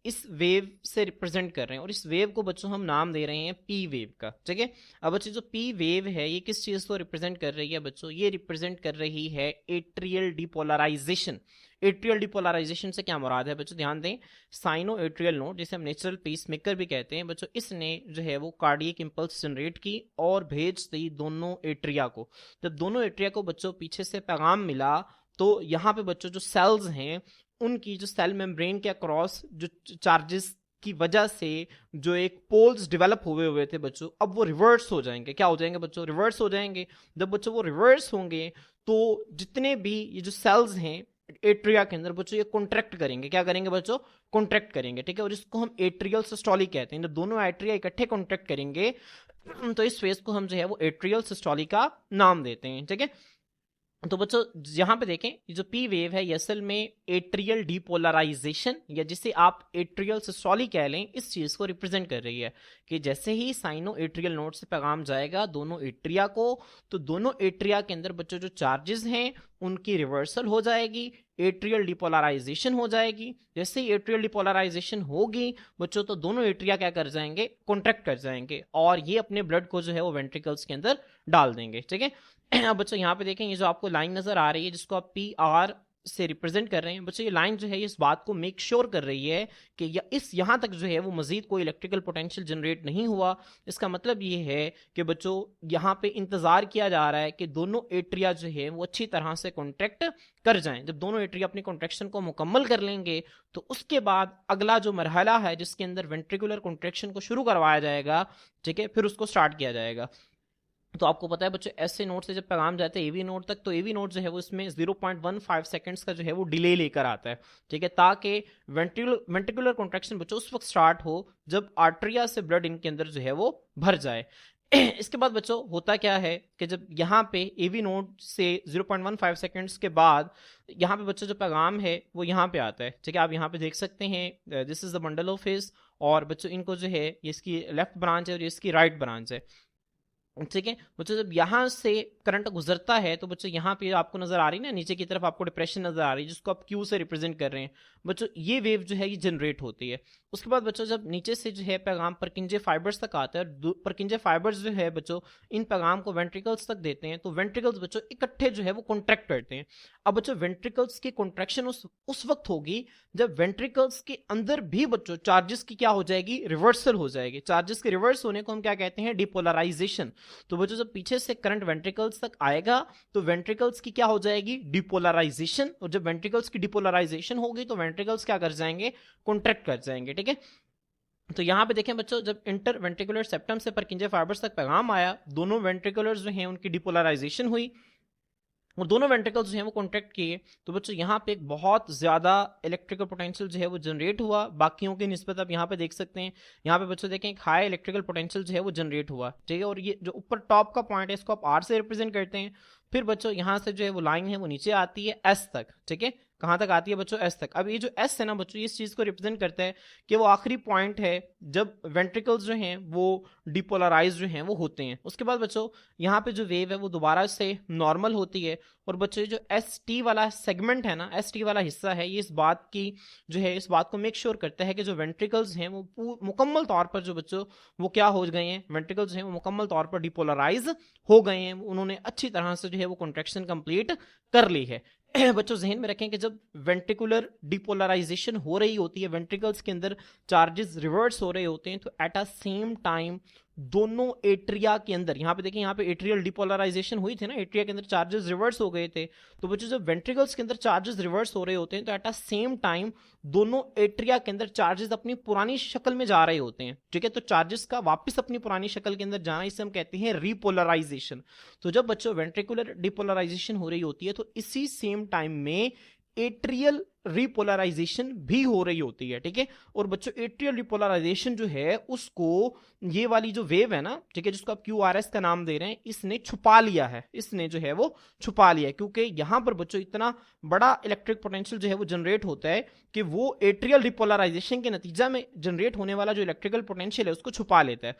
इस वेव से रिप्रेजेंट कर रहे हैं और इस वेव को बच्चों हम नाम दे रहे हैं पी वेव का। ठीक है, अब बच्चों जो पी वेव है ये किस चीज को रिप्रेजेंट कर रही है बच्चों, ये रिप्रेजेंट कर रही है एट्रियल डिपोलराइजेशन। एट्रियल डिपोलराइजेशन से क्या मुराद है बच्चों, ध्यान दें, साइनो एट्रियल नोड जिसे हम नेचुरल पीस मेकर भी कहते हैं बच्चों, इसने जो है वो कार्डियक इंपल्स जनरेट की और भेज दी दोनों एट्रिया को। जब दोनों एट्रिया को बच्चों पीछे से पैगाम मिला तो यहाँ पे बच्चों जो सेल्स हैं उनकी जो सेल मेम्ब्रेन के अक्रॉस जो चार्जेस की वजह से जो एक पोल्स डेवलप हुए थे बच्चों, अब वो रिवर्स हो जाएंगे। क्या हो जाएंगे बच्चों, रिवर्स हो जाएंगे। जब बच्चों वो रिवर्स होंगे तो जितने भी ये जो सेल्स हैं एट्रिया के अंदर बच्चों ये कॉन्ट्रैक्ट करेंगे। क्या करेंगे बच्चों, कॉन्ट्रैक्ट करेंगे। ठीक है, और इसको हम एट्रियल सिस्टोली कहते हैं। जब दोनों एट्रिया इकट्ठे कॉन्ट्रैक्ट करेंगे तो इस फेज को हम जो है वो एट्रियल सिस्टोली का नाम देते हैं। ठीक है, तो बच्चों यहाँ पे देखें ये जो पी वेव है ये असल में एट्रियल डिपोलराइजेशन या जिसे आप एट्रियल सिस्टोली कह लें इस चीज को रिप्रेजेंट कर रही है कि जैसे ही साइनो एट्रियल नोड से पैगाम जाएगा दोनों एट्रिया को, तो दोनों एट्रिया के अंदर बच्चों जो चार्जेस हैं उनकी रिवर्सल हो जाएगी, एट्रियल डिपोलराइजेशन हो जाएगी। जैसे ही एट्रियल डिपोलराइजेशन होगी बच्चों तो दोनों एट्रिया क्या कर जाएंगे, कॉन्ट्रैक्ट कर जाएंगे और ये अपने ब्लड को जो है वो वेंट्रिकल्स के अंदर डाल देंगे। ठीक है, अब बच्चों यहाँ पे देखें ये जो आपको लाइन नजर आ रही है जिसको आप पी आर से रिप्रेजेंट कर रहे हैं बच्चों, ये लाइन जो है इस बात को मेक श्योर कर रही है कि इस यहाँ तक जो है वो मजीद कोई इलेक्ट्रिकल पोटेंशियल जनरेट नहीं हुआ। इसका मतलब ये है कि बच्चों यहाँ पे इंतजार किया जा रहा है कि दोनों एट्रिया जो है वो अच्छी तरह से कॉन्ट्रैक्ट कर जाएं। जब दोनों एट्रिया अपनी कॉन्ट्रैक्शन को मुकम्मल कर लेंगे तो उसके बाद अगला जो मरहला है जिसके अंदर वेंट्रिकुलर कॉन्ट्रैक्शन को शुरू करवाया जाएगा, ठीक है, फिर उसको स्टार्ट किया जाएगा। तो आपको पता है बच्चों ऐसे नोड से जब पैगाम जाते हैं एवी नोड तक तो एवी नोड जो है वो इसमें 0.15 सेकंड्स का जो है वो डिले लेकर आता है। ठीक है, ताकि वेंट्रिकुलर कॉन्ट्रैक्शन बच्चों उस वक्त स्टार्ट हो जब आर्टरिया से ब्लड इनके अंदर जो है वो भर जाए। इसके बाद बच्चों होता क्या है कि जब यहाँ पे एवी नोड से 0.15 सेकंड्स के बाद यहाँ पे बच्चों जो पैगाम है वो यहाँ पे आता है। ठीक है, आप यहाँ पे देख सकते हैं this is the bundle of phase और बच्चों इनको जो है ये इसकी लेफ्ट ब्रांच है और ये इसकी राइट ब्रांच है। ठीक है बच्चों, जब यहाँ से करंट गुजरता है तो बच्चों यहाँ पे आपको नजर आ रही है ना, नीचे की तरफ आपको डिप्रेशन नजर आ रही है जिसको आप क्यू से रिप्रेजेंट कर रहे हैं बच्चों, ये वेव जो है ये जनरेट होती है। उसके बाद बच्चों जब नीचे से जो है पैगाम परकिंजे फाइबर्स तक आता है, परकिंजे फाइबर्स जो है बच्चों इन पैगाम को वेंट्रिकल्स तक देते हैं, तो वेंट्रिकल्स बच्चों इकट्ठे जो है वो कॉन्ट्रैक्ट करते हैं। अब बच्चों वेंट्रिकल्स की कॉन्ट्रैक्शन उस वक्त होगी जब वेंट्रिकल्स के अंदर भी बच्चों चार्जेस की क्या हो जाएगी, रिवर्सल हो जाएगी। चार्जेस के रिवर्स होने को हम क्या कहते हैं, डिपोलराइजेशन। तो बच्चों जब पीछे से करंट वेंट्रिकल्स तक आएगा तो वेंट्रिकल्स की क्या हो जाएगी, डिपोलराइजेशन, और जब वेंट्रिकल्स की डिपोलराइजेशन होगी तो वेंट्रिकल्स क्या कर जाएंगे, कॉन्ट्रैक्ट कर जाएंगे। ठीक है, तो यहां पे देखें बच्चों, जब इंटर वेंट्रिकुलर सेप्टम से परकिंजे फाइबर्स तक पैगाम आया, दोनों वेंट्रिकुलर्स जो हैं उनकी डिपोलराइजेशन हुई और दोनों वेंट्रिकल्स जो हैं वो कॉन्ट्रैक्ट किए, तो बच्चों यहाँ पे एक बहुत ज़्यादा इलेक्ट्रिकल पोटेंशियल जो है वो जनरेट हुआ बाकियों की निस्बत। आप यहाँ पे देख सकते हैं, यहाँ पे बच्चों देखें एक हाई इलेक्ट्रिकल पोटेंशियल जो है वो जनरेट हुआ। ठीक है, और ये जो ऊपर टॉप का पॉइंट है इसको आप आर से रिप्रेजेंट करते हैं। फिर बच्चों यहाँ से जो है वो लाइन है वो नीचे आती है एस तक। ठीक है, कहाँ तक आती है बच्चों, एस तक। अब ये जो एस है ना बच्चों, ये इस चीज़ को रिप्रेजेंट करता है कि वो आखिरी पॉइंट है जब वेंट्रिकल्स जो हैं वो डिपोलराइज जो हैं वो होते हैं। उसके बाद बच्चों यहाँ पे जो वेव है वो दोबारा से नॉर्मल होती है। और बच्चों जो एस टी वाला सेगमेंट है ना, एस टी वाला हिस्सा है, ये इस बात की जो है इस बात को मेक श्योर करता है कि जो वेंट्रिकल्स हैं वो मुकम्मल तौर पर जो बच्चों वो क्या हो गए हैं, वेंट्रिकल्स हैं वो मुकम्मल तौर पर डिपोलराइज हो गए हैं, उन्होंने अच्छी तरह से जो है वो कॉन्ट्रैक्शन कंप्लीट कर ली है। बच्चों जहन में रखें कि जब वेंट्रिकुलर डिपोलराइजेशन हो रही होती है, वेंट्रिकल्स के अंदर चार्जेस रिवर्स हो रहे होते हैं, तो एट अ सेम टाइम दोनों एट्रिया के अंदर, यहाँ पे देखिए यहाँ पे एट्रियल डिपोलराइजेशन हुई थी ना, एट्रिया के अंदर चार्जेस रिवर्स हो गए थे। तो बच्चों जब वेंट्रिकल्स के अंदर चार्जेस रिवर्स हो रहे होते हैं तो एट अ सेम टाइम दोनों एट्रिया के अंदर चार्जेस अपनी पुरानी शक्ल में जा रहे होते हैं। ठीक है, तो चार्जेस का वापस अपनी पुरानी शक्ल के अंदर जाना इसे हम कहते हैं रिपोलराइजेशन। तो जब बच्चों वेंट्रिकुलर डिपोलराइजेशन हो रही होती है तो इसी सेम टाइम में एट्रियल रिपोलराइजेशन भी हो रही होती है। ठीक है, और बच्चों एट्रियल रिपोलराइजेशन जो है उसको ये वाली जो वेव है ना, ठीक है, जिसको आप क्यू आर एस का नाम दे रहे हैं, इसने छुपा लिया है, इसने जो है वो छुपा लिया है, क्योंकि यहां पर बच्चों इतना बड़ा इलेक्ट्रिक पोटेंशियल जो है वो जनरेट होता है कि वो एट्रियल रिपोलराइजेशन के नतीजा में जनरेट होने वाला जो इलेक्ट्रिकल पोटेंशियल है उसको छुपा लेता है।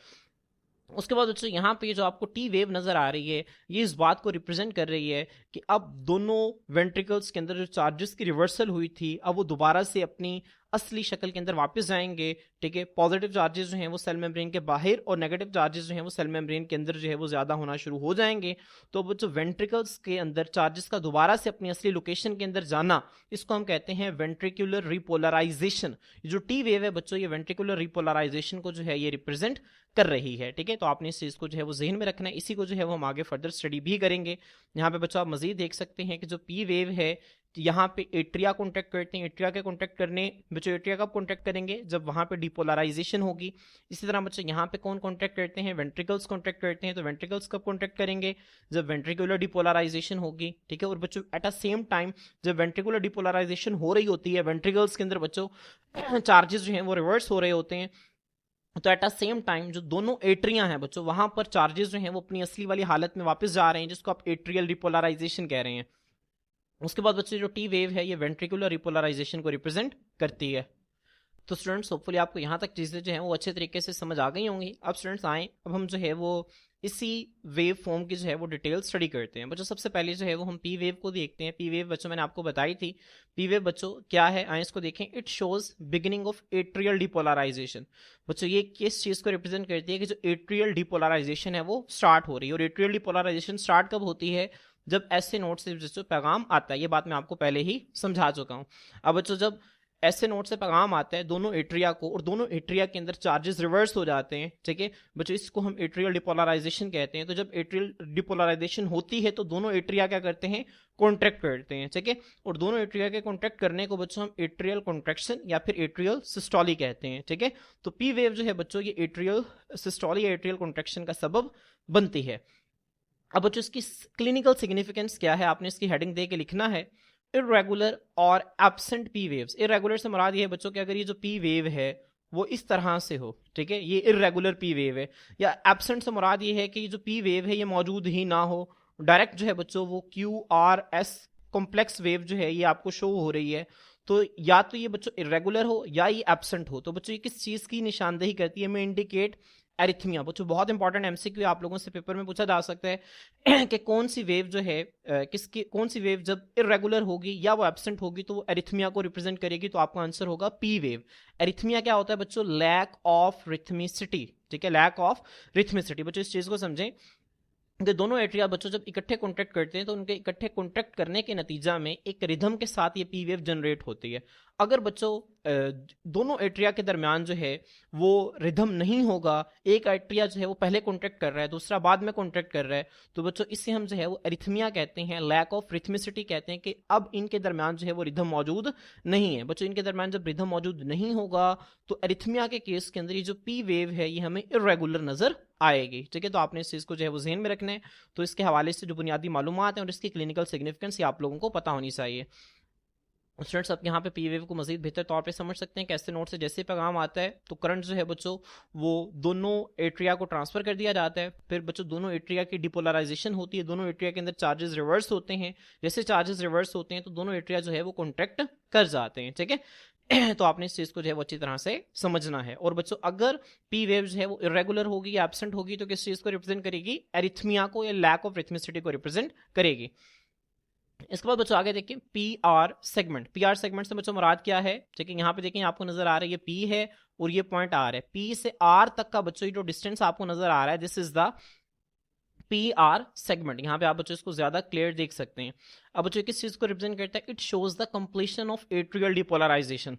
उसके बाद बच्चों यहाँ पे जो आपको टी वेव नजर आ रही है ये इस बात को रिप्रेजेंट कर रही है कि अब दोनों वेंट्रिकल्स के अंदर जो चार्जेस की रिवर्सल हुई थी अब वो दोबारा से अपनी असली शक्ल के अंदर वापस जाएंगे। ठीक है, पॉजिटिव चार्जेस जो हैं वो सेल मेम्ब्रेन के बाहर और नेगेटिव चार्जेस जो हैं वो सेल मेम्ब्रेन के अंदर जो है वो ज्यादा होना शुरू हो जाएंगे। तो बच्चों वेंट्रिकल्स के अंदर चार्जेस का दोबारा से अपनी असली लोकेशन के अंदर जाना, इसको हम कहते हैं वेंट्रिकुलर रिपोलराइजेशन। जो टी वेव है बच्चों ये वेंट्रिकुलर रिपोलराइजेशन को जो है ये रिप्रेजेंट कर रही है। ठीक है, तो आपने इस चीज को जो है वो जहन में रखना है, इसी को जो है वो हम आगे फर्दर स्टडी भी करेंगे। यहाँ पे बच्चों आप मजीद देख सकते हैं कि जो पी वेव है यहाँ पे एट्रिया कॉन्टैक्ट करते हैं, एट्रिया के कॉन्टैक्ट करने बच्चों एट्रिया कब कॉन्टैक्ट करेंगे, जब वहां पे डिपोलराइजेशन होगी। इसी तरह बच्चों यहाँ पे कौन कॉन्टैक्ट करते हैं, वेंट्रिकल्स कॉन्टैक्ट करते हैं, तो वेंट्रिकल्स कब कॉन्टैक्ट करेंगे, जब वेंट्रिकुलर डिपोलराइजेशन होगी। ठीक है, और बच्चों एट अ सेम टाइम जब वेंट्रिकुलर डिपोलराइजेशन हो रही होती है वेंट्रिकल्स के अंदर बच्चों चार्जेस जो हैं वो रिवर्स हो रहे होते हैं, तो एट द सेम टाइम जो दोनों एट्रिया हैं बच्चों वहां पर चार्जेस जो हैं वो अपनी असली वाली हालत में वापस जा रहे हैं, जिसको आप एट्रियल रिपोलराइजेशन कह रहे हैं। उसके बाद बच्चों जो टी वेव है ये वेंट्रिकुलर रिपोलराइजेशन को रिप्रेजेंट करती है। तो स्टूडेंट्स होपफुली आपको यहाँ तक चीज़ें जो हैं वो अच्छे तरीके से समझ आ गई होंगी। अब स्टूडेंट्स आए, अब हम जो है वो इसी वेव फॉर्म की जो है वो डिटेल स्टडी करते हैं। बच्चों सबसे पहले जो है वो हम पी वेव को देखते हैं। पी वेव बच्चों मैंने आपको बताई थी, पी वेव बच्चों क्या है, आए इसको देखें। It shows beginning of atrial depolarization. बच्चों ये किस चीज़ को रिप्रेजेंट करती है कि जो एट्रियल डिपोलराइजेशन है वो स्टार्ट हो रही है। और एट्रियल डिपोलराइजेशन स्टार्ट कब होती है, जब ऐसे नोड से जो पैगाम आता है, ये बात मैं आपको पहले ही समझा चुका हूँ। अब बच्चों जब ऐसे नोड से पैगाम आता है दोनों एट्रिया को और दोनों एट्रिया के अंदर चार्जेस रिवर्स हो जाते हैं। ठीक है बच्चों, इसको हम एट्रियल डिपोलराइजेशन कहते हैं। तो जब एट्रियल डिपोलराइजेशन होती है तो दोनों एट्रिया क्या करते हैं, कॉन्ट्रैक्ट करते हैं। ठीक है, और दोनों एट्रिया के कॉन्ट्रैक्ट करने को बच्चों हम एट्रियल कॉन्ट्रैक्शन या फिर एट्रियल सिस्टोली कहते हैं। ठीक है, तो पी वेव जो है बच्चों ये एट्रियल सिस्टोली या एट्रियल कॉन्ट्रैक्शन का सबब बनती है। अब बच्चों इसकी क्लिनिकल सिग्निफिकेंस क्या है, आपने इसकी हेडिंग दे के लिखना है, इरेगुलर और एब्सेंट पी वेव्स। इरेगुलर से मुराद ये है बच्चों कि अगर ये जो पी वेव है वो इस तरह से हो, ठीक है, ये इरेगुलर पी वेव है। या एब्सेंट से मुराद ये है कि जो पी वेव है ये मौजूद ही ना हो, डायरेक्ट जो है बच्चों वो Q R S complex wave जो है ये आपको शो हो रही है। तो या तो ये बच्चों इरेगुलर हो या ये एब्सेंट हो। तो बच्चों ये किस चीज की निशानदेही करती है, में इंडिकेट एरिथमिया। बच्चों बहुत इंपॉर्टेंट एमसीक्यू आप लोगों से पेपर में पूछा जा सकता है कि कौन सी वेव जो है कौन सी वेव जब इरेगुलर होगी या वो एब्सेंट होगी तो वो एरिथमिया को रिप्रेजेंट करेगी, तो आपका आंसर होगा पी वेव। एरिथमिया क्या होता है बच्चों? लैक ऑफ रिथमिसिटी, ठीक है, लैक ऑफ रिथमिसिटी। बच्चों इस चीज को समझें कि दोनों एट्रिया बच्चों जब इकट्ठे कॉन्ट्रैक्ट करते हैं तो उनके इकट्ठे कॉन्ट्रैक्ट करने के नतीजा में एक रिदम के साथ ये पी वेव जनरेट होती है। अगर बच्चों दोनों एट्रिया के दरमियान जो है वो रिदम नहीं होगा, एक एट्रिया जो है वो पहले कॉन्ट्रैक्ट कर रहा है, दूसरा बाद में कॉन्ट्रैक्ट कर रहा है, तो बच्चों इससे हम जो है वो एरिथमिया कहते हैं, लैक ऑफ रिथमिसिटी कहते हैं कि अब इनके दरमियान जो है वो रिदम मौजूद नहीं है। बच्चों इनके दरमियान जब रिदम मौजूद नहीं होगा तो एरिथमिया के केस के अंदर ये जो पी वेव है ये हमें इरेगुलर नजर आएगी, ठीक है। तो आपने इस चीज को जो है वो ज़हन में रखना है। तो इसके हवाले से जो बुनियादी मालूमात हैं और इसकी क्लिनिकल सिग्निफिकेंस ये आप लोगों को पता होनी चाहिए। स्टूडेंट्स अब यहाँ पे पी वेव को मजीद बेहतर तौर पे समझ सकते हैं कैसे नोट से जैसे पैगाम आता है तो करंट जो है बच्चों वो दोनों एट्रिया को ट्रांसफर कर दिया जाता है। फिर बच्चों दोनों एट्रिया की डिपोलराइजेशन होती है, दोनों एट्रिया के अंदर चार्जेस रिवर्स होते हैं। जैसे चार्जेस रिवर्स होते हैं तो दोनों एट्रिया जो है वो कॉन्ट्रैक्ट कर जाते हैं, ठीक है। तो आपने इस चीज को जो है वो अच्छी तरह से समझना है। और बच्चों अगर पी वेव जो है वो इरेगुलर होगी या एब्सेंट होगी तो किस चीज को रिप्रेजेंट करेगी? एरिथमिया को या लैक ऑफ रिथमिसिटी को रिप्रेजेंट करेगी। इसके बाद बच्चों आगे देखिए P R segment. P R segment से बच्चों मुराद क्या है? ठीक है, यहाँ पे देखिए आपको नजर आ रहा है ये पी है और ये पॉइंट आर है। पी से आर तक का बच्चों ये जो डिस्टेंस आपको नजर आ रहा है this is the P R segment. यहाँ पे आप बच्चों इसको ज्यादा क्लियर देख सकते हैं। अब बच्चों किस चीज को रिप्रेजेंट करता है? It shows the completion of atrial depolarization.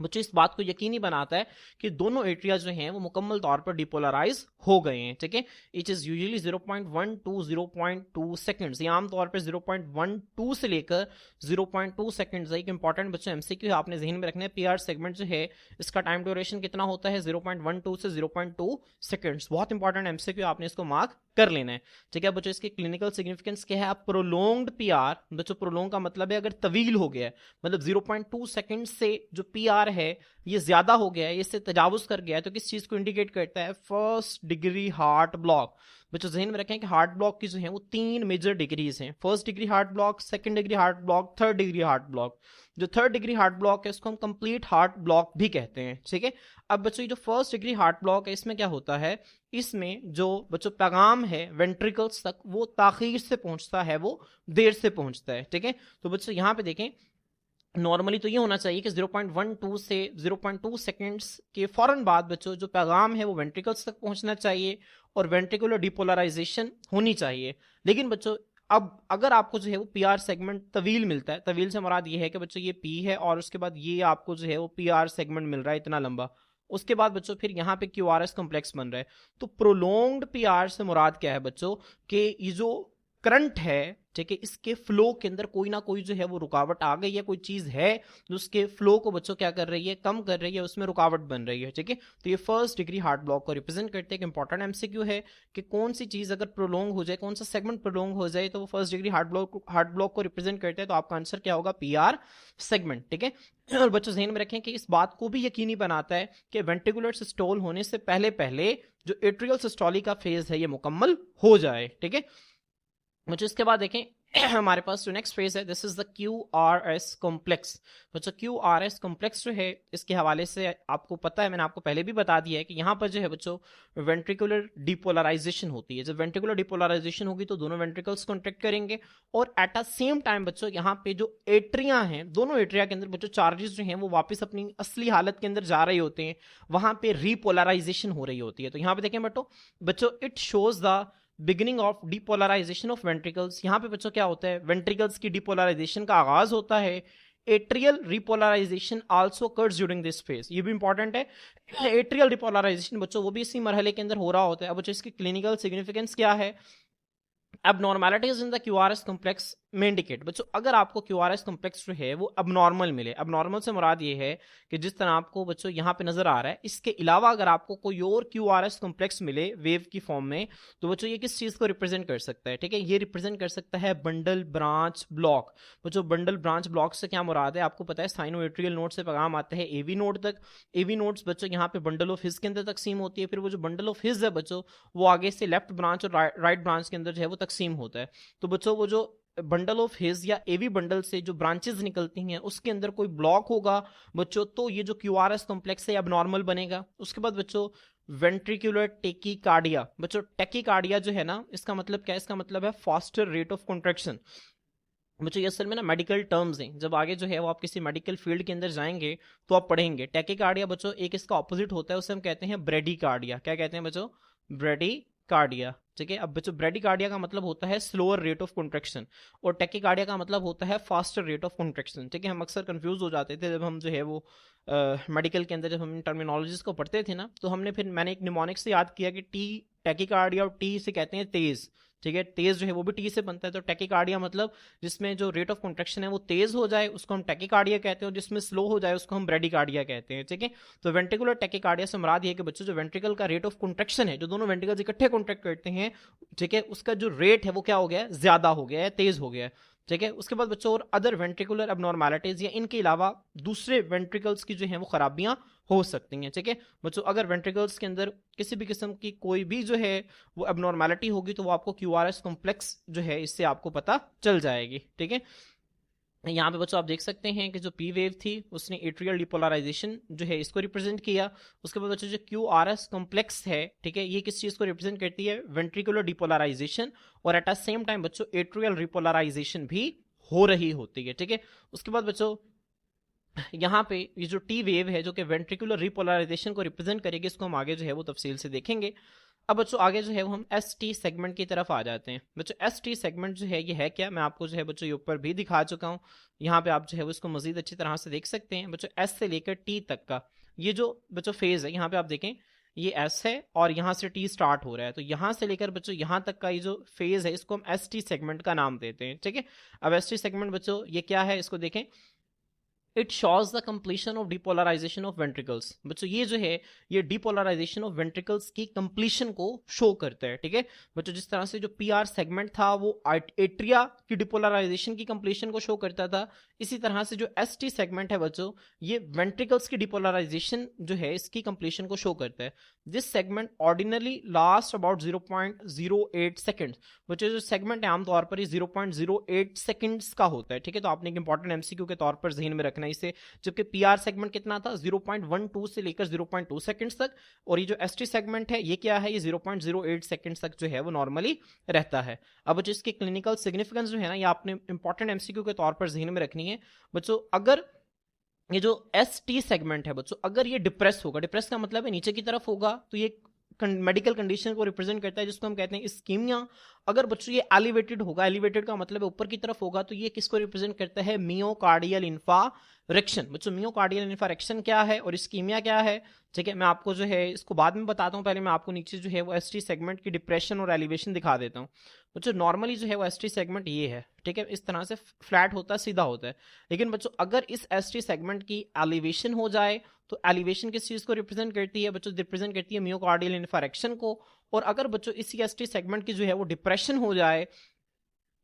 बच्चों इस बात को यकीनी बनाता है कि दोनों एट्रिया जो हैं वो मुकम्मल तौर पर डिपोलराइज हो गए हैं, ठीक है। It is usually 0.1 to 0.2 seconds, ये आमतौर पर 0.12 से लेकर 0.2 सेकंड्स है। एक इंपॉर्टेंट बच्चों एमसीक्यू आपने ज़हन में रखना है। पीआर सेगमेंट जो है इसका टाइम ड्यूरेशन कितना होता है? 0.12 से 0.2 सेकंड्स। बहुत इंपॉर्टेंट एमसीक्यू, आपने इसको मार्क कर लेना है, ठीक है। बच्चों इसकी क्लिनिकल सिग्निफिकेंस क्या है? आप प्रोलोंग्ड पीआर, बच्चों प्रोलोंग का मतलब है अगर तवील हो गया है, मतलब 0.2 सेकंड से जो पीआर है ये ज्यादा हो गया है, इससे तजावुज कर गया है, तो किस चीज को इंडिकेट करता है? First degree heart block. बच्चों ज़हन में रखें कि हार्ट ब्लॉक की जो है वो 3 मेजर डिग्रीज हैं। First degree heart block, second degree heart block, third degree heart block. जो थर्ड डिग्री हार्ट ब्लॉक है उसको हम कंप्लीट हार्ट ब्लॉक भी कहते हैं, ठीक है। अब बच्चों ये जो फर्स्ट डिग्री हार्ट ब्लॉक है इसमें क्या होता है? इसमें जो बच्चों पैगाम है वेंट्रिकल्स तक वो ताखीर से पहुंचता है, वो देर से पहुंचता है, ठीक है। तो बच्चों यहाँ पे देखें नॉर्मली तो ये होना चाहिए कि 0.12 से 0.2 सेकंड्स के फौरन बाद बच्चों जो पैगाम है वो वेंट्रिकल्स तक पहुंचना चाहिए और वेंट्रिकुलर डिपोलराइजेशन होनी चाहिए। लेकिन बच्चों अब अगर आपको जो है वो पीआर सेगमेंट तवील मिलता है, तवील से मुराद ये है कि बच्चों ये पी है और उसके बाद ये आपको जो है वो पीआर सेगमेंट मिल रहा है इतना लंबा, उसके बाद बच्चों फिर यहाँ पे क्यूआरएस कॉम्प्लेक्स बन रहा है। तो प्रोलोंग्ड पीआर से मुराद क्या है बच्चों? कि ये जो करंट है, ठीक है, इसके फ्लो के अंदर कोई ना कोई जो है वो रुकावट आ गई है, कोई चीज है जो उसके फ्लो को बच्चों क्या कर रही है? कम कर रही है, उसमें रुकावट बन रही है, ठीक है। तो ये फर्स्ट डिग्री हार्ट ब्लॉक को रिप्रेजेंट करते हैं। एक इंपॉर्टेंट एमसीक्यू है कि कौन सी चीज अगर प्रोलोंग हो जाए, कौन सा सेगमेंट प्रोलोंग हो जाए तो वो फर्स्ट डिग्री हार्ट ब्लॉक को रिप्रेजेंट करते हैं। तो आपका आंसर क्या होगा? पीआर सेगमेंट, ठीक है। और बच्चों ध्यान में रखें कि इस बात को भी यकीनी बनाता है कि वेंट्रिकुलर सिस्टोल होने से पहले पहले जो एट्रियल सिस्टोली का फेज है ये मुकम्मल हो जाए, ठीक है। मुझे इसके बाद देखें हमारे पास जो नेक्स्ट फेज है this is the Q R S complex. बच्चों क्यू आर एस कॉम्प्लेक्स जो है इसके हवाले से आपको पता है, मैंने आपको पहले भी बता दिया है कि यहाँ पर जो है बच्चों वेंट्रिकुलर डिपोलराइजेशन होती है। जब वेंट्रिकुलर डिपोलराइजेशन होगी तो दोनों वेंट्रिकल्स कॉन्ट्रैक्ट करेंगे और एट अ सेम टाइम बच्चों यहाँ पे जो एट्रिया हैं, दोनों एट्रिया के अंदर बच्चों चार्जेस जो हैं वो वापस अपनी असली हालत के अंदर जा रहे होते हैं, वहां पे रिपोलराइजेशन हो रही होती है। तो यहाँ पे देखें बच्चों it shows the beginning of depolarisation of ventricles. यहाँ पे बच्चों क्या होता है? वेंट्रिकल्स की डिपोलराइजेशन का आगाज होता है। Atrial repolarization also occurs during this phase, ये भी इंपॉर्टेंट है। एट्रियल डिपोलराइजेशन बच्चों वो भी इसी मरहले के अंदर हो रहा होता है। अब बच्चों इसकी क्लिनिकल सिग्निफिकेंस क्या है? abnormalities in the QRS complex में इंडिकेट। बच्चों अगर आपको QRS कॉम्प्लेक्स जो है वो अबनॉर्मल मिले, अबनॉर्मल से मुराद ये है कि जिस तरह आपको बच्चों यहाँ पे नजर आ रहा है इसके अलावा अगर आपको कोई और QRS कॉम्प्लेक्स मिले वेव की फॉर्म में तो बच्चों ये किस चीज को रिप्रेजेंट कर सकता है? ठीक है, ये रिप्रेजेंट कर सकता है बंडल ब्रांच ब्लॉक। बच्चों बंडल ब्रांच ब्लॉक से क्या मुराद है? आपको पता है साइनोएट्रियल नोड से पैगाम आता है एवी नोड तक। एवी नोड्स बच्चों यहाँ पे बंडल ऑफ हिज के अंदर तकसीम होती है, फिर वो जो बंडल ऑफ हिज है बच्चों वो आगे से लेफ्ट ब्रांच और राइट ब्रांच के अंदर जो है वो तकसीम होता है। तो बच्चों वो जो बंडल ऑफ हिज या एवी बंडल से जो ब्रांचेस निकलती हैं उसके अंदर कोई ब्लॉक होगा बच्चों तो ये जो क्यूआरएस कॉम्प्लेक्स है अब नॉर्मल बनेगा। उसके बाद बच्चों वेंट्रिकुलर टेकीकार्डिया। बच्चों टेकीकार्डिया जो है ना, इसका मतलब क्या है? इसका मतलब है फास्टर रेट ऑफ कॉन्ट्रैक्शन। बच्चों ये असल में ना मेडिकल टर्म्स हैं, जब आगे जो है वो आप किसी मेडिकल फील्ड के अंदर जाएंगे तो आप पढ़ेंगे। टैकीकार्डिया बच्चों एक इसका ऑपोजिट होता है, उसे हम कहते हैं ब्रेडीकार्डिया। क्या कहते हैं बच्चों? ब्रेडीकार्डिया। ठीक है, अब बच्चों ब्रेडीकार्डिया का मतलब होता है स्लोअर रेट ऑफ कॉन्ट्रैक्शन और टैकीकार्डिया का मतलब होता है फास्टर रेट ऑफ कॉन्ट्रैक्शन। ठीक है, हम अक्सर कंफ्यूज हो जाते थे जब हम जो है वो मेडिकल के अंदर जब हम टर्मिनोलॉजीज को पढ़ते थे ना, तो मैंने एक निमोनिक से याद किया कि टी टैकीकार्डिया और टी से कहते हैं तेज। ठीक है, तेज जो है वो भी टी से बनता है, तो टैकीकार्डिया मतलब जिसमें जो रेट ऑफ कॉन्ट्रैक्शन है वो तेज हो जाए उसको हम टैकीकार्डिया कहते हैं, और जिसमें स्लो हो जाए उसको हम ब्रेडीकार्डिया कहते हैं। ठीक है, तो वेंट्रिकुलर टैकीकार्डिया से मुराद ये है कि बच्चों जो वेंट्रिकल का रेट ऑफ कॉन्ट्रैक्शन है, जो दोनों वेंट्रिकल्स इकट्ठे कॉन्ट्रैक्ट करते हैं, ठीक है, उसका जो रेट है वो क्या हो गया है? ज्यादा हो गया है, तेज हो गया है। ठीक है, उसके बाद बच्चों और अदर वेंट्रिकुलर अबनॉर्मैलिटीज या इनके अलावा दूसरे वेंट्रिकल्स की जो है वो खराबियां हो सकती हैं। ठीक है बच्चों, अगर वेंट्रिकल्स के अंदर किसी भी किस्म की कोई भी जो है वो एबनॉर्मैलिटी होगी तो वो आपको क्यूआरएस कॉम्प्लेक्स जो है इससे आपको पता चल जाएगी। ठीक है, यहाँ पे बच्चों आप देख सकते हैं कि जो पी वेव थी उसने एट्रियल डिपोलराइजेशन जो है इसको रिप्रेजेंट किया। उसके बाद बच्चों जो क्यू आर एस कॉम्प्लेक्स है, ठीक है, ये किस चीज को रिप्रेजेंट करती है? वेंट्रिकुलर डिपोलराइजेशन, और एट द सेम टाइम बच्चों एट्रियल रिपोलराइजेशन भी हो रही होती है। ठीक है, उसके बाद बच्चों यहाँ पे ये जो टी वेव है जो कि वेंट्रिकुलर रिपोलराइजेशन को रिप्रेजेंट करेगी, इसको हम आगे जो है वो तफसील से देखेंगे। अब बच्चों आगे जो है वो हम एस टी सेगमेंट की तरफ आ जाते हैं। बच्चों एस टी सेगमेंट जो है ये है क्या? मैं आपको जो है बच्चों ये ऊपर भी दिखा चुका हूँ, यहाँ पे आप जो है वो इसको मजीद अच्छी तरह से देख सकते हैं। बच्चों एस से लेकर टी तक का ये जो बच्चों फेज है, यहाँ पे आप देखें ये एस है और यहाँ से टी स्टार्ट हो रहा है, तो यहाँ से लेकर बच्चों यहाँ तक का ये जो फेज है इसको हम एस टी सेगमेंट का नाम देते हैं। ठीक है, अब एस टी सेगमेंट बच्चों ये क्या है इसको देखें। It shows the completion of depolarisation of ventricles. बच्चों ये जो है ये डिपोलराइजेशन ऑफ वेंट्रिकल्स की कंप्लीशन को शो करता है। ठीक है बच्चों, जिस तरह से जो पी आर सेगमेंट था वो एट्रिया की डिपोलराइजेशन की कंप्लीशन को शो करता था, इसी तरह से जो एस टी सेगमेंट है बच्चों ये वेंट्रिकल्स की डिपोलराइजेशन जो है इसकी कंप्लीशन को शो करता है। This segment ordinarily last about 0.08 second. बच्चों जो सेगमेंट है आमतौर पर 0.08 सेकंड्स का होता है। ठीक है, तो आपने एक इंपॉर्टेंट एमसीक्यू के तौर पर जहन में रखना इसे, जबकि पीआर सेगमेंट कितना था? 0.12 से लेकर 0.2 सेकंड्स तक, और ये जो एसटी सेगमेंट है ये क्या है? ये 0.08 सेकंड्स तक जो है वो नॉर्मली रहता है। अब बच्चों इसकी क्लिनिकल सिग्निफिकेंस जो है ना ये आपने इंपॉर्टेंट एमसीक्यू के तौर पर जहन में रखनी है। बच्चों अगर ये जो एस टी सेगमेंट है बच्चों अगर ये डिप्रेस होगा, डिप्रेस का मतलब है नीचे की तरफ होगा, तो ये मेडिकल कंडीशन को रिप्रेजेंट करता है जिसको हम कहते हैं इस्कीमिया। अगर बच्चों ये एलिवेटेड होगा, एलिवेटेड का मतलब है ऊपर की तरफ होगा, तो ये किसको रिप्रेजेंट करता है? मियोकार्डियल इन्फारेक्शन। बच्चों मियोकार्डियल इन्फारेक्शन क्या है और इस्कीमिया क्या है? ठीक है, मैं आपको जो है इसको बाद में बताता हूँ, पहले मैं आपको नीचे जो है वो एसटी सेगमेंट की डिप्रेशन और एलिवेशन दिखा देता हूँ। बच्चों नॉर्मली जो है वो एसटी सेगमेंट ये है, ठीक है, इस तरह से फ्लैट होता है, सीधा होता है। लेकिन बच्चों अगर इस एसटी सेगमेंट की एलिवेशन हो जाए तो एलिवेशन किस चीज को रिप्रेजेंट करती है? बच्चों रिप्रेजेंट करती है मियोकार्डियल इन्फारेक्शन को। और अगर बच्चों इसी एसटी सेगमेंट की जो है वो डिप्रेशन हो जाए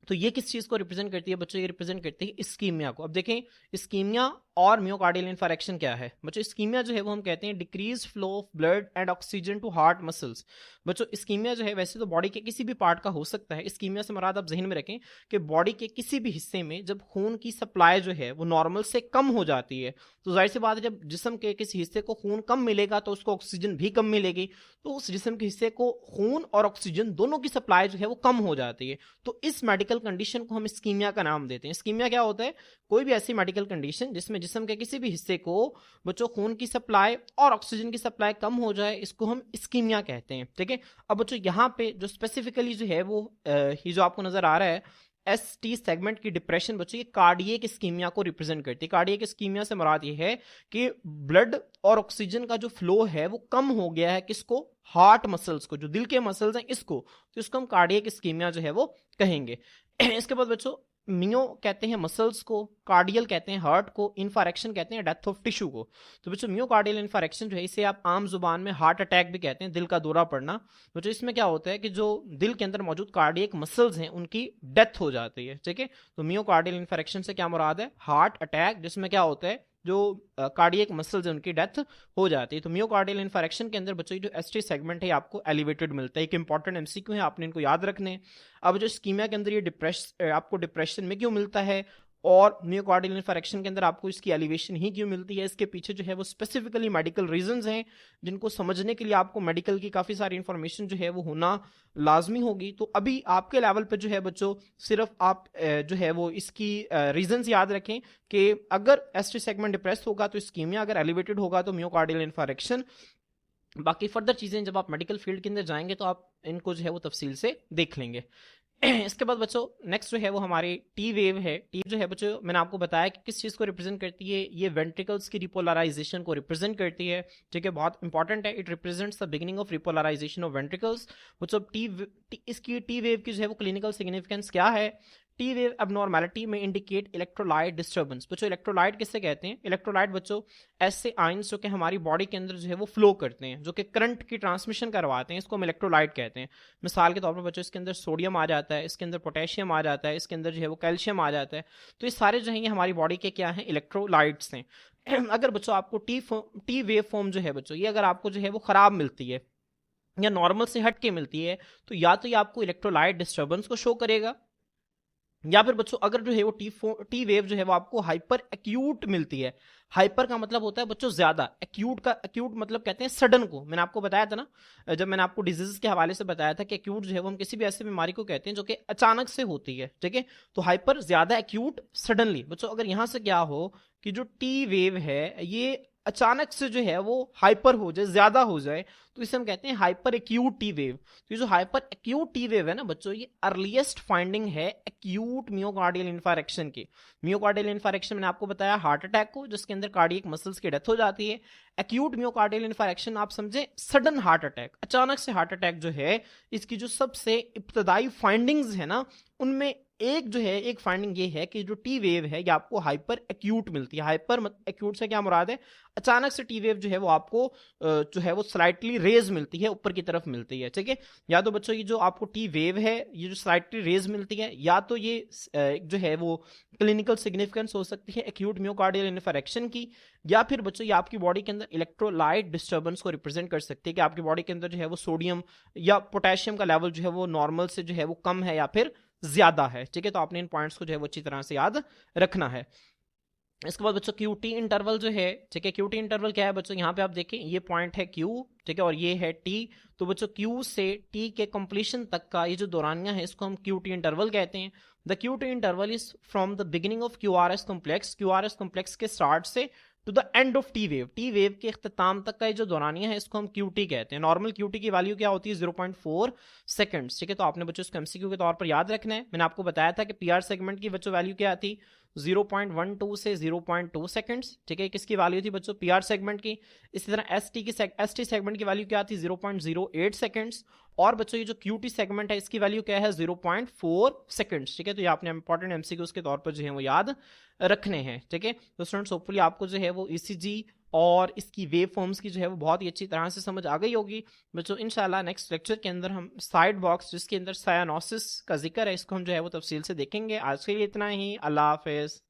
तो ये किस चीज को रिप्रेजेंट करती है? बच्चों ये रिप्रेजेंट करती है इस्कीमिया को। अब देखें इस्कीमिया और मियोकार्डियल इन्फारेक्शन क्या है। बच्चों इस्कीमिया जो है वो हम कहते हैं decrease flow of blood and oxygen to heart muscles. बच्चों इस्कीमिया जो है वैसे तो बॉडी के किसी भी पार्ट का हो सकता है, इस्कीमिया से मुराद आप जहन में रखें कि बॉडी के किसी भी हिस्से में जब खून की सप्लाई जो है वो नॉर्मल से कम हो जाती है, तो जाहिर सी बात है जब जिस्म के किसी हिस्से को खून कम मिलेगा तो उसको ऑक्सीजन भी कम मिलेगी, तो उस जिस्म के हिस्से को खून और ऑक्सीजन दोनों की सप्लाई जो है वो कम हो जाती है। तो इस मेडिकल कंडीशन को हम इस्कीमिया का नाम देते हैं। इस्कीमिया क्या होता है? कोई भी ऐसी मेडिकल कंडीशन जिसमें जिस्म के किसी भी हिस्से को बच्चों खून की सप्लाई और ऑक्सीजन की सप्लाई कम हो जाए, इसको हम इस्कीमिया कहते हैं। ठीक है, अब बच्चों यहाँ पे जो स्पेसिफिकली जो है वो ये जो आपको नजर आ रहा है एस टी सेगमेंट की डिप्रेशन बच्चों ये कार्डियक इस्कीमिया को रिप्रेजेंट करती है। कार्डियक इस्कीमिया से मुराद ये है कि ब्लड और ऑक्सीजन का जो फ्लो है वो कम हो गया है, किसको? हार्ट मसल्स को, जो दिल के मसल्स हैं इसको, तो इसको हम कार्डियक इस्कीमिया जो है वो कहेंगे। इसके बाद बच्चों मियो कहते हैं मसल्स को, कार्डियल कहते हैं हार्ट को, इन्फारेक्शन कहते हैं डेथ ऑफ टिश्यू को। तो बच्चों मियोकार्डियल इन्फारेक्शन जो है इसे आप आम जुबान में हार्ट अटैक भी कहते हैं, दिल का दौरा पड़ना। बच्चों इसमें क्या होता है कि जो दिल के अंदर मौजूद कार्डियक मसल्स हैं उनकी डेथ हो जाती है। ठीक है, तो मियोकार्डियल इन्फारेक्शन से क्या मुराद है? हार्ट अटैक, जिसमें क्या होता है जो कार्डियक मसल्स है उनकी डेथ हो जाती है। तो मियोकार्डियल इन्फारेक्शन के अंदर बच्चों जो एसटी सेगमेंट है आपको एलिवेटेड मिलता है। एक इंपॉर्टेंट एमसीक्यू है, आपने इनको याद रखने। अब जो स्कीमिया के अंदर ये आपको डिप्रेशन में क्यों मिलता है और मियोकार्डियल इन्फारेक्शन के अंदर आपको इसकी एलिवेशन ही क्यों मिलती है, इसके पीछे जो है वो स्पेसिफिकली मेडिकल रीजंस हैं, जिनको समझने के लिए आपको मेडिकल की काफ़ी सारी इंफॉर्मेशन जो है वो होना लाजमी होगी। तो अभी आपके लेवल पे जो है बच्चों सिर्फ आप जो है वो इसकी रीजंस याद रखें कि अगर एसटी सेगमेंट डिप्रेस होगा तो इस्कीमिया, अगर एलिवेटेड होगा तो मियोकार्डियल इन्फारेक्शन। बाकी फर्दर चीज़ें जब आप मेडिकल फील्ड के अंदर जाएंगे तो आप इनको जो है वो तफसील से देख लेंगे। इसके बाद बच्चों नेक्स्ट जो है वो हमारी टी वेव है। टी जो है बच्चों मैंने आपको बताया कि किस चीज़ को रिप्रेजेंट करती है, ये वेंट्रिकल्स की रिपोलराइजेशन को रिप्रेजेंट करती है, ठीक है, बहुत इंपॉर्टेंट है। It represents the beginning of repolarization of ventricles. बच्चों इसकी टी वेव की जो है वो क्लिनिकल सिग्निफिकेंस क्या है? टी वेव अबनॉर्मैलिटी में इंडिकेट इलेक्ट्रोलाइट डिस्टर्बेंस। बच्चों इलेक्ट्रोलाइट किससे कहते हैं? इलेक्ट्रोलाइट बच्चों ऐसे आयंस जो कि हमारी बॉडी के अंदर जो है वो फ्लो करते हैं, जो कि करंट की ट्रांसमिशन करवाते हैं, इसको हम इलेक्ट्रोलाइट कहते हैं। मिसाल के तौर पर बच्चों इसके अंदर सोडियम आ जाता है, इसके अंदर पोटेशियम आ जाता है, इसके अंदर जो है वो कैल्शियम आ जाता है। तो ये सारे जो है ये हमारी बॉडी के क्या हैं? इलेक्ट्रोलाइट्स हैं। अगर बच्चों आपको टी वेव फॉर्म जो है बच्चों ये अगर आपको जो है वो खराब मिलती है या नॉर्मल से हट के मिलती है तो या तो ये आपको इलेक्ट्रोलाइट डिस्टर्बेंस को शो करेगा, या फिर बच्चों अगर जो है वो टी वेव जो है वो आपको हाइपर एक्यूट मिलती है। हाइपर का मतलब होता है बच्चों ज्यादा, एक्यूट का एक्यूट मतलब कहते हैं सडन को। मैंने आपको बताया था ना जब मैंने आपको डिजीज के हवाले से बताया था कि एक्यूट जो है वो हम किसी भी ऐसी बीमारी को कहते हैं जो कि अचानक से होती है, ठीक है। तो हाइपर ज्यादा, एक्यूट सडनली। बच्चों अगर यहां से क्या हो कि जो टी वेव है ये अचानक से जो है वो हाइपर हो जाए, ज्यादा हो जाए, तो इसे हम कहते हैं हाइपर एक्यूट टी वेव। तो ये जो हाइपर एक्यूट टी वेव है ना बच्चों ये अर्लीस्ट फाइंडिंग है एक्यूट मियोकार्डियल इन्फारेक्शन की। मियोकार्डियल इन्फारेक्शन मैंने आपको बताया हार्ट अटैक को जिसके अंदर कार्डियक मसल्स की डेथ हो जाती है। एक्यूट मियोकार्डियल इन्फारेक्शन आप समझे सडन हार्ट अटैक, अचानक से हार्ट अटैक जो है इसकी जो सबसे इब्तदाई फाइंडिंग्स है ना उनमें एक जो है एक फाइंडिंग ये है कि जो टी वेव है ये आपको हाइपर एक्यूट मिलती है। हाइपर एक्यूट से क्या मुराद है? अचानक से टी वेव जो है वो आपको जो है वो स्लाइटली रेज मिलती है, ऊपर की तरफ मिलती है, ठीक है। या तो बच्चों ये जो आपको टी वेव है ये जो स्लाइटली रेज मिलती है, या तो ये जो है वो क्लिनिकल सिग्निफिकेंस हो सकती है एक्यूट मियोकार्डियल इन्फारेक्शन की, या फिर बच्चों ये आपकी बॉडी के अंदर इलेक्ट्रोलाइट डिस्टर्बेंस को रिप्रेजेंट कर सकती है कि आपकी बॉडी के अंदर जो है वो सोडियम या पोटेशियम का लेवल जो है वो नॉर्मल से जो है वो कम है या फिर ज्यादा है, ठीक है। तो आपने इन पॉइंट्स को जो है वो अच्छी तरह से याद रखना है। इसके बाद बच्चों क्यूटी इंटरवल जो है, ठीक है, क्यूटी इंटरवल क्या है बच्चों? यहाँ पे आप देखें ये पॉइंट है क्यू, ठीक है, और ये है टी। तो बच्चों क्यू से टी के कंप्लीशन तक का ये जो दौरानिया है इसको हम क्यूटी इंटरवल कहते हैं। The QT interval is from the beginning of QRS complex के स्टार्ट से to the end of T wave के इख्तिताम तक का ये जो दौरानिया है इसको हम क्यूटी कहते हैं। नॉर्मल क्यूटी की वैल्यू क्या होती है? 0.4 सेकंड्स, ठीक है। तो आपने बच्चों इसको एमसीक्यू के तौर पर याद रखना है। मैंने आपको बताया था कि पीआर सेगमेंट की बच्चों वैल्यू क्या थी? 0.12 से 0.2 सेकंड्स, ठीक है। किसकी वैल्यू थी बच्चों? पीआर सेगमेंट की। इसी तरह एसटी सेगमेंट की वैल्यू क्या थी? 0.08 सेकंड्स। और बच्चों ये जो क्यूटी सेगमेंट है इसकी वैल्यू क्या है? 0.4 सेकंड्स, ठीक है। तो ये आपने इंपॉर्टेंट एमसीक्यूज के तौर पर जो है वो याद रखने हैं, ठीक है। तो स्टूडेंट्स होपफुली आपको जो है वो ईसीजी और इसकी वेव फॉर्म्स की जो है वो बहुत ही अच्छी तरह से समझ आ गई होगी बच्चों। इंशाल्लाह नेक्स्ट लेक्चर के अंदर हम साइड बॉक्स जिसके अंदर साइनोसिस का जिक्र है इसको हम जो है वो तफसील से देखेंगे। आज के लिए इतना ही, अल्लाह हाफिज।